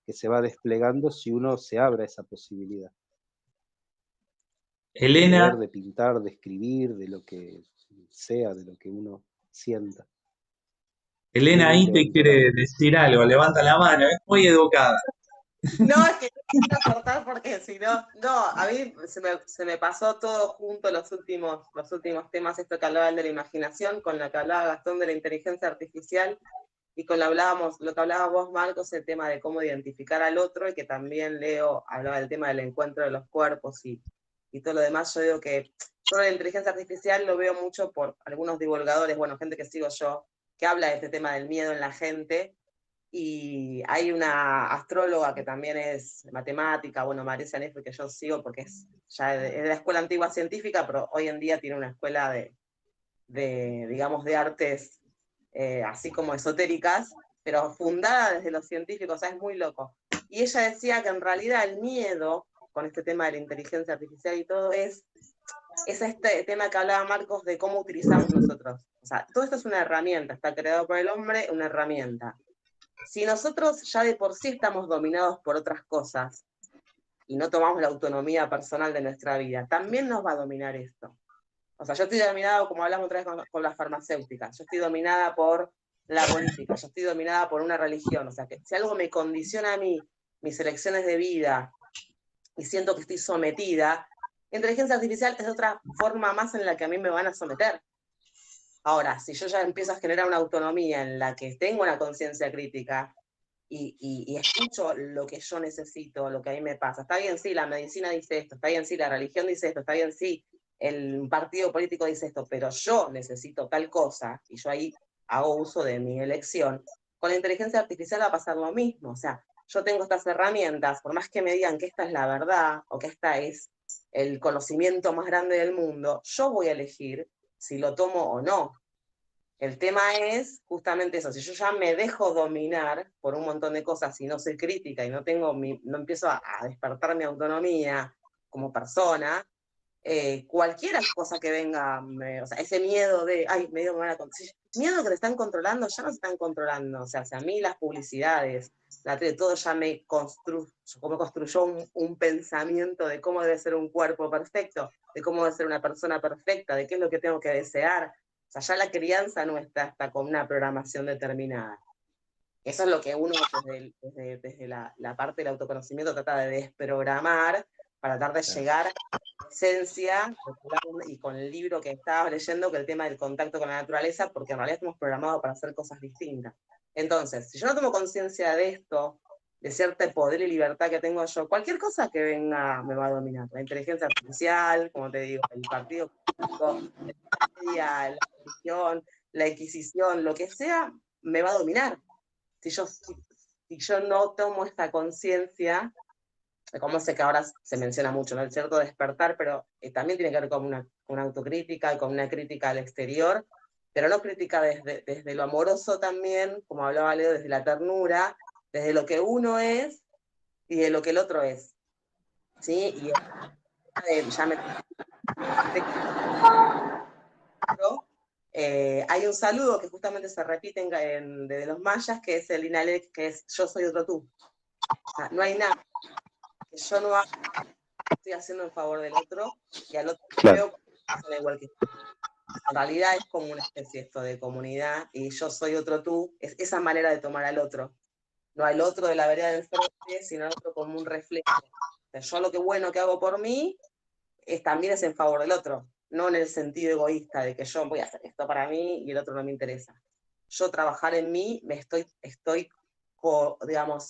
que se va desplegando si uno se abre a esa posibilidad. Elena, leer, de pintar, de escribir, de lo que sea, de lo que uno sienta. Elena ahí te Levantó la quiere mano. decir algo, levanta la mano, es muy educada. No, es que no quiero cortar porque si no, no, a mí se me pasó todo junto los últimos temas, esto que hablaban de la imaginación, con lo que hablaba Gastón de la inteligencia artificial, y con lo que hablabas vos, Marcos, el tema de cómo identificar al otro, y que también Leo hablaba del tema del encuentro de los cuerpos y todo lo demás. Yo digo que yo la inteligencia artificial lo veo mucho por algunos divulgadores, bueno, gente que sigo yo, que habla de este tema del miedo en la gente, y hay una astróloga que también es matemática, bueno, Marisa Nefri, que yo sigo porque es de la escuela antigua científica, pero hoy en día tiene una escuela digamos, de artes así como esotéricas, pero fundada desde los científicos, o sea, es muy loco. Y ella decía que en realidad el miedo, con este tema de la inteligencia artificial y todo, es este tema que hablaba Marcos de cómo utilizamos nosotros. O sea, todo esto es una herramienta, está creado por el hombre, una herramienta. Si nosotros ya de por sí estamos dominados por otras cosas y no tomamos la autonomía personal de nuestra vida, también nos va a dominar esto. O sea, yo estoy dominada, como hablamos otra vez con las farmacéuticas, yo estoy dominada por la política, yo estoy dominada por una religión. O sea, que si algo me condiciona a mí, mis elecciones de vida, y siento que estoy sometida, inteligencia artificial es otra forma más en la que a mí me van a someter. Ahora, si yo ya empiezo a generar una autonomía en la que tengo una conciencia crítica y escucho lo que yo necesito, lo que a mí me pasa, está bien, sí, la medicina dice esto, está bien, sí, la religión dice esto, está bien, sí, el partido político dice esto, pero yo necesito tal cosa, y yo ahí hago uso de mi elección, con la inteligencia artificial va a pasar lo mismo. O sea, yo tengo estas herramientas, por más que me digan que esta es la verdad, o que esta es el conocimiento más grande del mundo, yo voy a elegir si lo tomo o no. El tema es justamente eso, si yo ya me dejo dominar por un montón de cosas y no soy crítica y no empiezo a despertar mi autonomía como persona, cualquier cosa que venga, o sea, ese miedo de, ay, me van a miedo que te están controlando, ya no se están controlando. O sea, a mí las publicidades, todo ya me construyó un pensamiento de cómo debe ser un cuerpo perfecto, de cómo debe ser una persona perfecta, de qué es lo que tengo que desear. O sea, ya la crianza nuestra está con una programación determinada. Eso es lo que uno desde la parte del autoconocimiento trata de desprogramar para tratar de llegar a la esencia, y con el libro que estaba leyendo, que el tema del contacto con la naturaleza, porque en realidad estamos programados para hacer cosas distintas. Entonces, si yo no tomo conciencia de esto, de cierto poder y libertad que tengo yo, cualquier cosa que venga me va a dominar. La inteligencia artificial, como te digo, el partido político, la media, la religión, la Inquisición, lo que sea, me va a dominar. Si yo no tomo esta conciencia, como sé que ahora se menciona mucho, ¿no? El cierto despertar, pero también tiene que ver con una autocrítica y con una crítica al exterior, pero no crítica desde lo amoroso también, como hablaba Leo, desde la ternura, desde lo que uno es y de lo que el otro es. ¿Sí? Y ya me... hay un saludo que justamente se repite de los mayas, que es el Inalec, que es yo soy otro tú. O sea, no hay nada que yo no haga, estoy haciendo en favor del otro, y al otro veo igual que yo. En realidad es como una especie esto de comunidad, y yo soy otro tú, es esa manera de tomar al otro. No al otro de la vereda del frente, sino al otro como un reflejo. O sea, yo lo que bueno que hago por mí también es en favor del otro, no en el sentido egoísta de que yo voy a hacer esto para mí y el otro no me interesa. Yo trabajar en mí, me estoy digamos,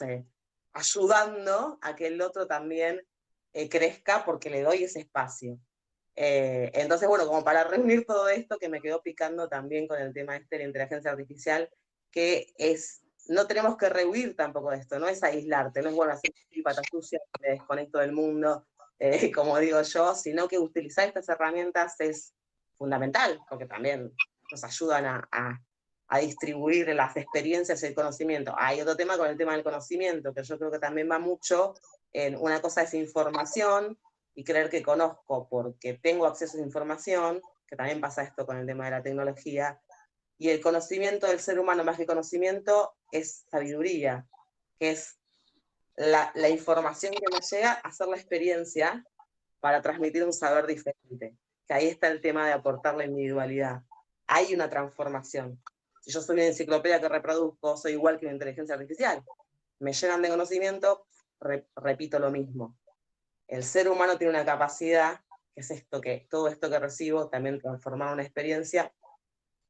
ayudando a que el otro también crezca porque le doy ese espacio. Entonces, bueno, como para reunir todo esto que me quedó picando también con el tema de la inteligencia artificial, que no tenemos que rehuir tampoco de esto, no es aislarte, no es bueno hacer pata sucia, me desconecto del mundo, como digo yo, sino que utilizar estas herramientas es fundamental, porque también nos ayudan a distribuir las experiencias y el conocimiento. Hay otro tema con el tema del conocimiento, que yo creo que también va mucho en una cosa es información, y creer que conozco porque tengo acceso a información, que también pasa esto con el tema de la tecnología, y el conocimiento del ser humano, más que conocimiento, es sabiduría, que es la información que me llega, hacer la experiencia para transmitir un saber diferente. Que ahí está el tema de aportar la individualidad. Hay una transformación. Si yo soy una enciclopedia que reproduzco, soy igual que una inteligencia artificial. Me llenan de conocimiento, repito lo mismo. El ser humano tiene una capacidad, que es esto que todo esto que recibo, también transformar una experiencia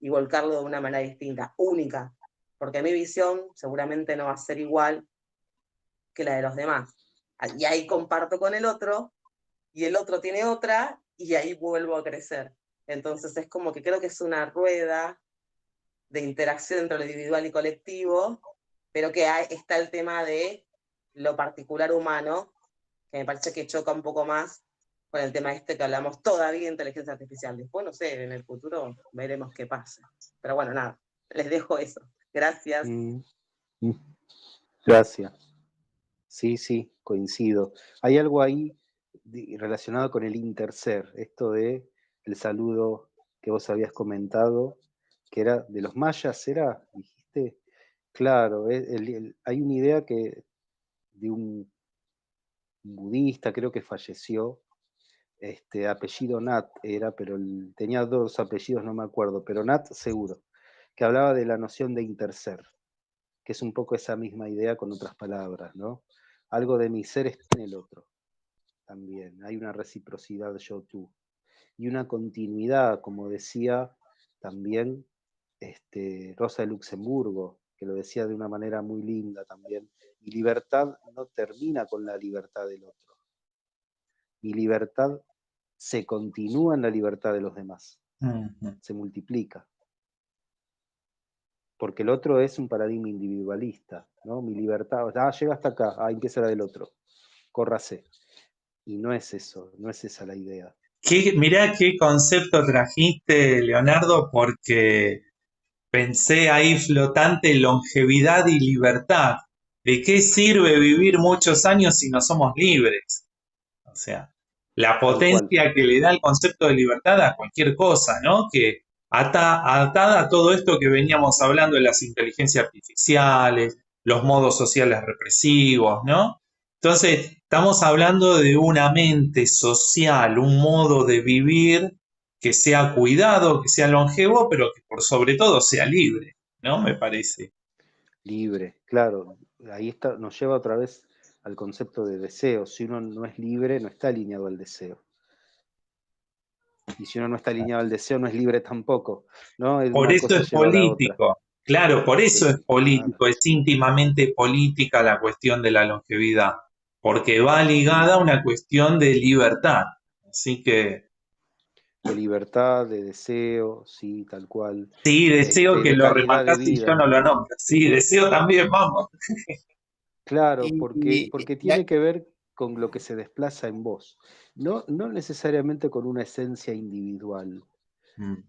y volcarlo de una manera distinta, única, porque mi visión seguramente no va a ser igual que la de los demás. Y ahí comparto con el otro, y el otro tiene otra, y ahí vuelvo a crecer. Entonces es como que creo que es una rueda de interacción entre lo individual y colectivo, pero que está el tema de lo particular humano, que me parece que choca un poco más con el tema este que hablamos todavía de inteligencia artificial. Después, no sé, en el futuro veremos qué pasa. Pero bueno, nada, les dejo eso. Gracias. Gracias. Sí, sí, coincido. Hay algo ahí relacionado con el interser, esto de el saludo que vos habías comentado, que era de los mayas, ¿era? Dijiste. Claro, hay una idea que de un budista, creo que falleció, apellido Nat era, pero tenía dos apellidos, no me acuerdo, pero Nat seguro, que hablaba de la noción de interser, que es un poco esa misma idea con otras palabras, ¿no? Algo de mi ser está en el otro también, hay una reciprocidad yo-tú y una continuidad, como decía también Rosa de Luxemburgo, que lo decía de una manera muy linda también. Mi libertad no termina con la libertad del otro. Mi libertad se continúa en la libertad de los demás. Se multiplica. Porque el otro es un paradigma individualista, ¿no? Mi libertad, llega hasta acá, empieza la del otro. Córrase. Y no es eso, no es esa la idea. Mirá qué concepto trajiste, Leonardo, porque pensé ahí flotante longevidad y libertad. ¿De qué sirve vivir muchos años si no somos libres? O sea, la potencia que le da el concepto de libertad a cualquier cosa, ¿no? Que atada a todo esto que veníamos hablando de las inteligencias artificiales, los modos sociales represivos, ¿no? Entonces, estamos hablando de una mente social, un modo de vivir que sea cuidado, que sea longevo, pero que por sobre todo sea libre, ¿no? Me parece. Libre, claro. Ahí nos lleva otra vez al concepto de deseo. Si uno no es libre, no está alineado al deseo. Y si uno no está alineado al deseo, no es libre tampoco, ¿no? Por eso es político. Claro, por eso es político, claro. es íntimamente política la cuestión de la longevidad, porque va ligada a una cuestión de libertad. Así que... De libertad, de deseo, sí, tal cual. Sí, deseo que de lo calidad de remarcás y yo vida. no lo nombro. Sí, deseo también, vamos. Claro, porque tiene que ver con lo que se desplaza en vos. No necesariamente con una esencia individual.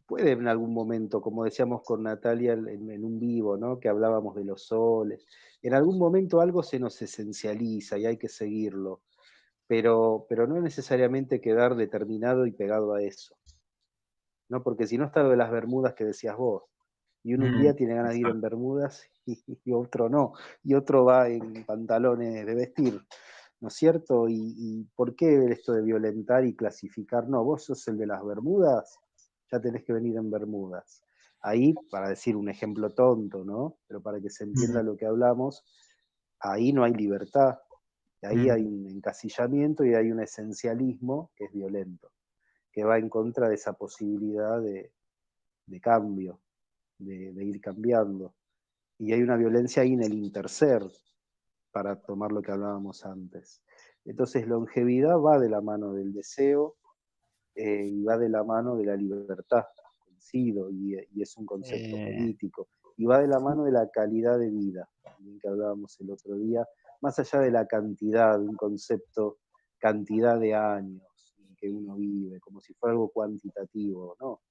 Puede en algún momento, como decíamos con Natalia en un vivo, ¿no? Que hablábamos de los soles, en algún momento algo se nos esencializa y hay que seguirlo, pero no necesariamente quedar determinado y pegado a eso, ¿no? Porque si no está lo de las bermudas que decías vos, y uno un día tiene ganas de ir en bermudas y otro no, y otro va en pantalones de vestir, ¿no es cierto? ¿Y por qué esto de violentar y clasificar? No, vos sos el de las bermudas, ya tenés que venir en bermudas. Ahí, para decir un ejemplo tonto, ¿no? Pero para que se entienda lo que hablamos, ahí no hay libertad, ahí hay un encasillamiento y hay un esencialismo que es violento, que va en contra de esa posibilidad de cambio, de ir cambiando. Y hay una violencia ahí en el interser, para tomar lo que hablábamos antes. Entonces, longevidad va de la mano del deseo y va de la mano de la libertad, coincido, y es un concepto político. Y va de la mano de la calidad de vida, también que hablábamos el otro día, más allá de la cantidad, de un concepto, cantidad de años que uno vive, como si fuera algo cuantitativo, ¿no?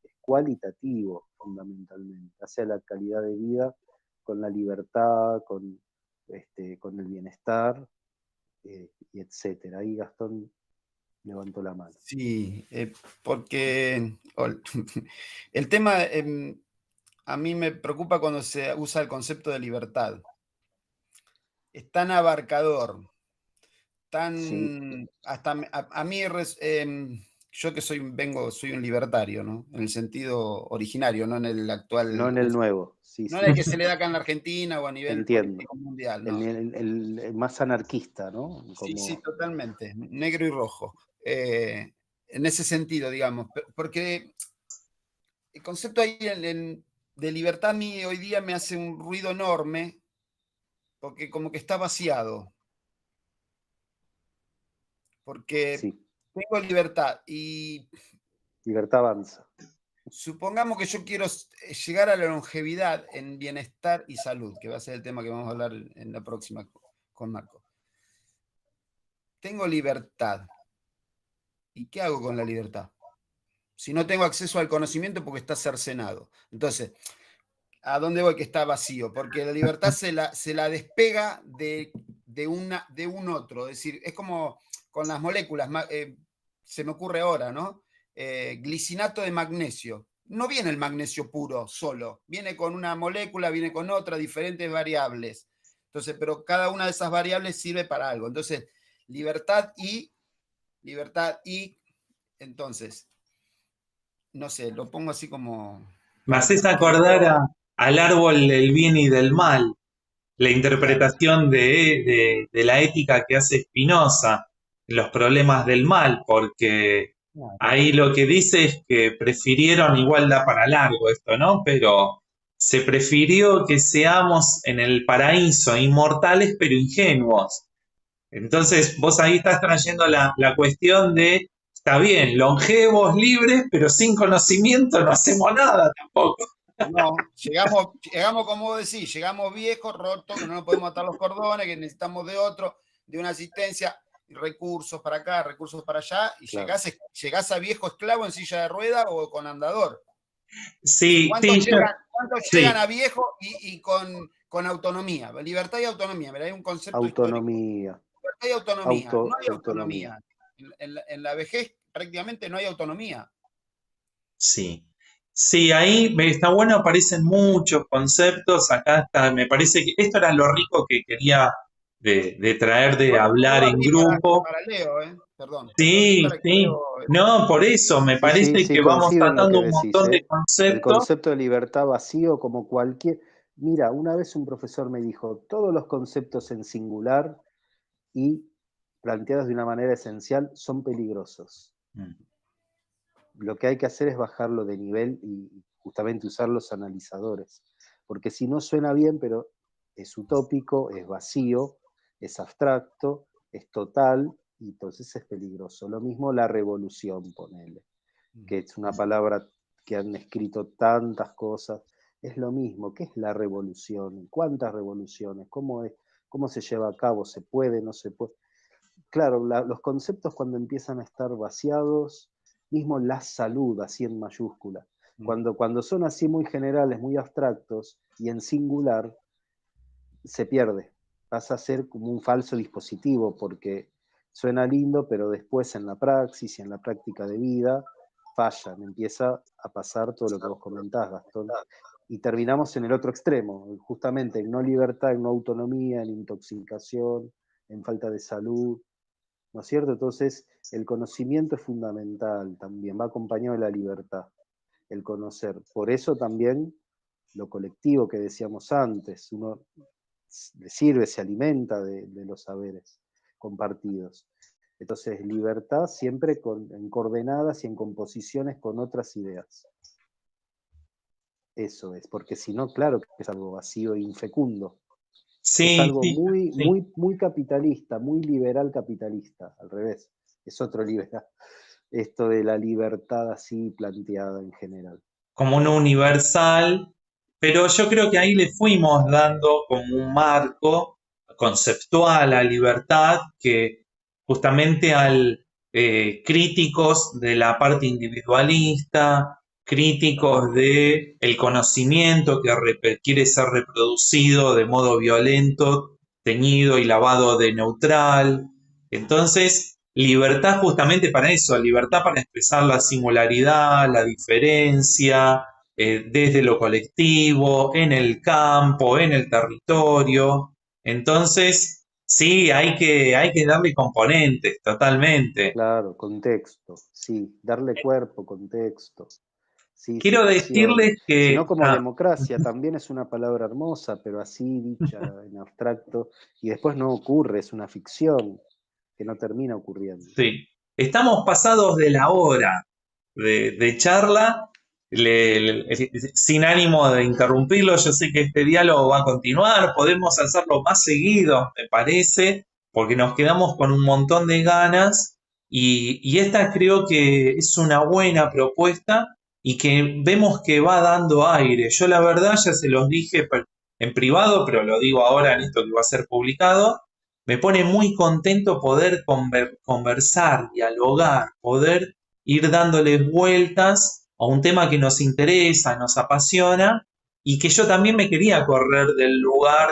Es cualitativo, fundamentalmente, hacia la calidad de vida con la libertad, con el bienestar, y etcétera. Ahí Gastón levantó la mano. Sí, porque el tema a mí me preocupa cuando se usa el concepto de libertad. Es tan abarcador, Sí, hasta a mí, yo que soy un libertario, ¿no? En el sentido originario, no en el no actual en el uso. nuevo, sí, No en el sí, que se le da acá en la Argentina o a nivel entiendo. político mundial, El, no. el más anarquista, ¿no? Sí, sí, Como, totalmente, negro y rojo. En ese sentido, digamos, porque el concepto ahí de libertad a mí hoy día me hace un ruido enorme, porque como que está vaciado, porque sí, tengo libertad y libertad avanza. supongamos que yo quiero llegar a la longevidad en bienestar y salud, que va a ser el tema que vamos a hablar en la próxima con Marco. Tengo libertad. ¿Y qué hago con la libertad? Si no tengo acceso al conocimiento porque está cercenado. Entonces, ¿a dónde voy que está vacío? Porque la libertad se la despega de un otro. Es decir, es como con las moléculas, se me ocurre ahora, ¿no? Glicinato de magnesio. No viene el magnesio puro solo, viene con una molécula, viene con otra, diferentes variables. Entonces, pero cada una de esas variables sirve para algo. Entonces, libertad y, entonces, no sé, lo pongo así como Me para haces que acordar luego, al árbol del bien y del mal, la claro. interpretación de la ética que hace Spinoza, los problemas del mal, porque ahí lo que dice es que prefirieron, igual da para largo esto, ¿no? Pero se prefirió que seamos en el paraíso inmortales pero ingenuos. Entonces vos ahí estás trayendo la cuestión de, está bien, longevos, libres, pero sin conocimiento no hacemos nada tampoco. No, llegamos como vos decís, llegamos viejos, rotos, que no nos podemos atar los cordones, que necesitamos de otro, de una asistencia, recursos para acá, recursos para allá, y Claro. llegás a viejo esclavo en silla de rueda o con andador. Sí, ¿Cuántos llegan sí, a viejo y con autonomía? Libertad y autonomía. Mirá, hay un concepto histórico. Autonomía, Libertad y autonomía. No hay autonomía. autonomía. En la vejez prácticamente no hay autonomía. sí. Sí, ahí está bueno, aparecen muchos conceptos. Acá está, me parece que esto era lo rico que quería de traer, de Lo hablar en abrí grupo. para Leo, perdón. Lo abrí Sí, para que sí. Leo. No, por eso me Sí, sí, parece sí, que vamos coincido en lo que tratando un decís, montón de ¿eh? El conceptos. concepto de libertad vacío como cualquier... Mira, una vez un profesor me dijo, todos los conceptos en singular y planteados de una manera esencial son peligrosos. Lo que hay que hacer es bajarlo de nivel y justamente usar los analizadores. Porque si no suena bien, pero es utópico, es vacío, es abstracto, es total, y entonces es peligroso. Lo mismo la revolución, ponele, que es una palabra que han escrito tantas cosas. Es lo mismo, ¿qué es la revolución? ¿Cuántas revoluciones? ¿Cómo es? ¿Cómo se lleva a cabo? ¿Se puede? ¿No se puede? Claro, los conceptos cuando empiezan a estar vaciados, mismo la salud, así en mayúscula, cuando son así muy generales, muy abstractos y en singular, se pierde, pasa a ser como un falso dispositivo, porque suena lindo, pero después en la praxis y en la práctica de vida fallan, empieza a pasar todo lo que vos comentás, Gastón, y terminamos en el otro extremo, justamente en no libertad, en no autonomía, en intoxicación, en falta de salud, ¿no es cierto? Entonces, el conocimiento es fundamental también, va acompañado de la libertad, el conocer. Por eso también lo colectivo que decíamos antes, uno le sirve, se alimenta de los saberes compartidos. Entonces, libertad siempre en coordenadas y en composiciones con otras ideas. Eso es, porque si no, claro que es algo vacío e infecundo. Es Sí, algo sí, muy, sí. muy, muy capitalista, muy liberal capitalista, al revés. Es otro liberal. Esto de la libertad así planteada en general. Como uno universal, pero yo creo que ahí le fuimos dando como un marco conceptual a libertad que justamente al críticos de la parte individualista, críticos de el conocimiento que quiere ser reproducido de modo violento, teñido y lavado de neutral. Entonces, libertad justamente para eso, libertad para expresar la singularidad, la diferencia, desde lo colectivo, en el campo, en el territorio. Entonces, Sí, hay que darle componentes, totalmente. Claro, contexto, sí, darle cuerpo, contexto, sí, Quiero situación. decirles Si que, no, como democracia, también es una palabra hermosa, pero así dicha en abstracto, y después no ocurre, es una ficción que no termina ocurriendo. sí, estamos pasados de la hora de charla, sin ánimo de interrumpirlo, yo sé que este diálogo va a continuar, podemos hacerlo más seguido, me parece, porque nos quedamos con un montón de ganas y esta creo que es una buena propuesta y que vemos que va dando aire. Yo la verdad ya se los dije en privado, pero lo digo ahora en esto que va a ser publicado. Me pone muy contento poder conversar, dialogar, poder ir dándoles vueltas a un tema que nos interesa, nos apasiona y que yo también me quería correr del lugar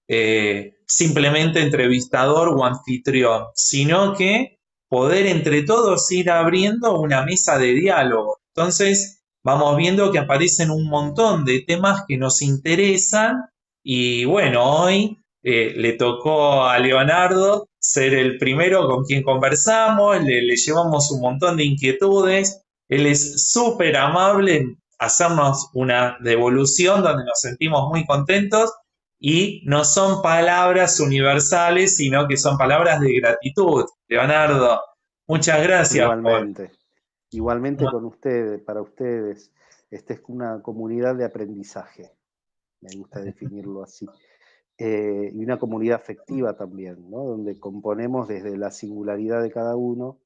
de simplemente entrevistador o anfitrión, sino que poder entre todos ir abriendo una mesa de diálogo. Entonces vamos viendo que aparecen un montón de temas que nos interesan y bueno, hoy le tocó a Leonardo ser el primero con quien conversamos, le llevamos un montón de inquietudes, él es súper amable en hacernos una devolución donde nos sentimos muy contentos y no son palabras universales, sino que son palabras de gratitud. Leonardo, muchas gracias por... Igualmente, igualmente con ustedes, para ustedes, esta es una comunidad de aprendizaje, me gusta definirlo así. Y una comunidad afectiva también, ¿no? Donde componemos desde la singularidad de cada uno,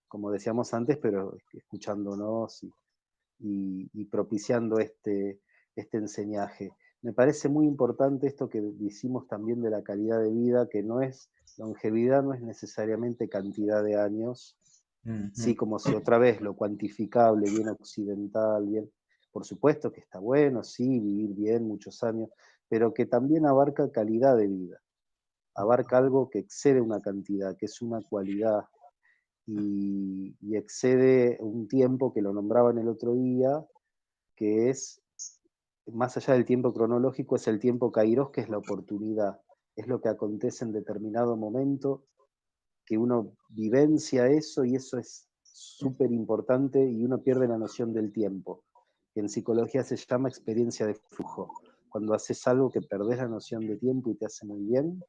como decíamos antes, pero escuchándonos y propiciando este enseñaje. Me parece muy importante esto que decimos también de la calidad de vida, que no es, longevidad no es necesariamente cantidad de años, sí, como si otra vez lo cuantificable, bien occidental, bien, por supuesto que está bueno, sí, vivir bien muchos años, pero que también abarca calidad de vida, abarca algo que excede una cantidad, que es una cualidad, y excede un tiempo que lo nombraban el otro día, que es, más allá del tiempo cronológico, es el tiempo kairos, que es la oportunidad, es lo que acontece en determinado momento, que uno vivencia eso y eso es súper importante y uno pierde la noción del tiempo, que en psicología se llama experiencia de flujo. Cuando haces algo que perdés la noción de tiempo y te hace muy bien,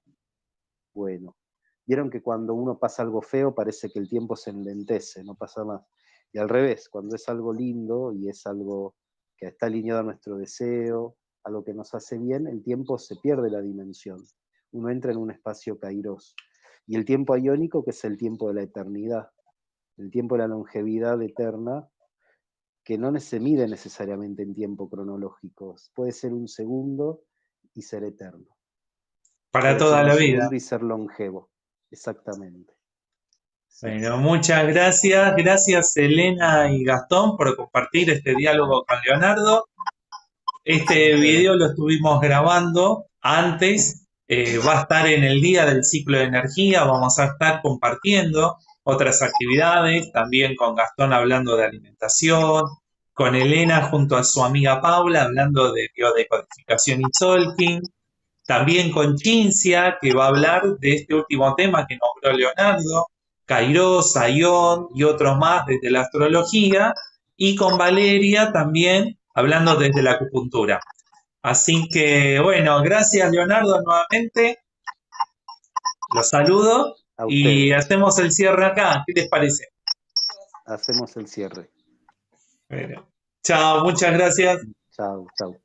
bueno. Vieron que cuando uno pasa algo feo parece que el tiempo se enlentece, no pasa más. Y al revés, cuando es algo lindo y es algo que está alineado a nuestro deseo, a lo que nos hace bien, el tiempo se pierde la dimensión. Uno entra en un espacio kairos. Y el tiempo iónico, que es el tiempo de la eternidad, el tiempo de la longevidad eterna, que no se mide necesariamente en tiempo cronológico. Puede ser un segundo y ser eterno. Para Puede ser toda un la vida. segundo y ser longevo. Exactamente. Sí. Bueno, muchas gracias. Gracias Elena y Gastón por compartir este diálogo con Leonardo. Este video lo estuvimos grabando antes, va a estar en el día del ciclo de energía, vamos a estar compartiendo otras actividades, también con Gastón hablando de alimentación, con Elena junto a su amiga Paula hablando de biodecodificación y Tzolk'in, también con Cincia, que va a hablar de este último tema que nombró Leonardo, Kairos, Aion y otros más desde la astrología, y con Valeria también hablando desde la acupuntura. Así que, bueno, gracias Leonardo nuevamente, los saludo A y ustedes. hacemos el cierre acá. ¿Qué les parece? Hacemos el cierre. Bueno, chao, muchas gracias. Chau, chau.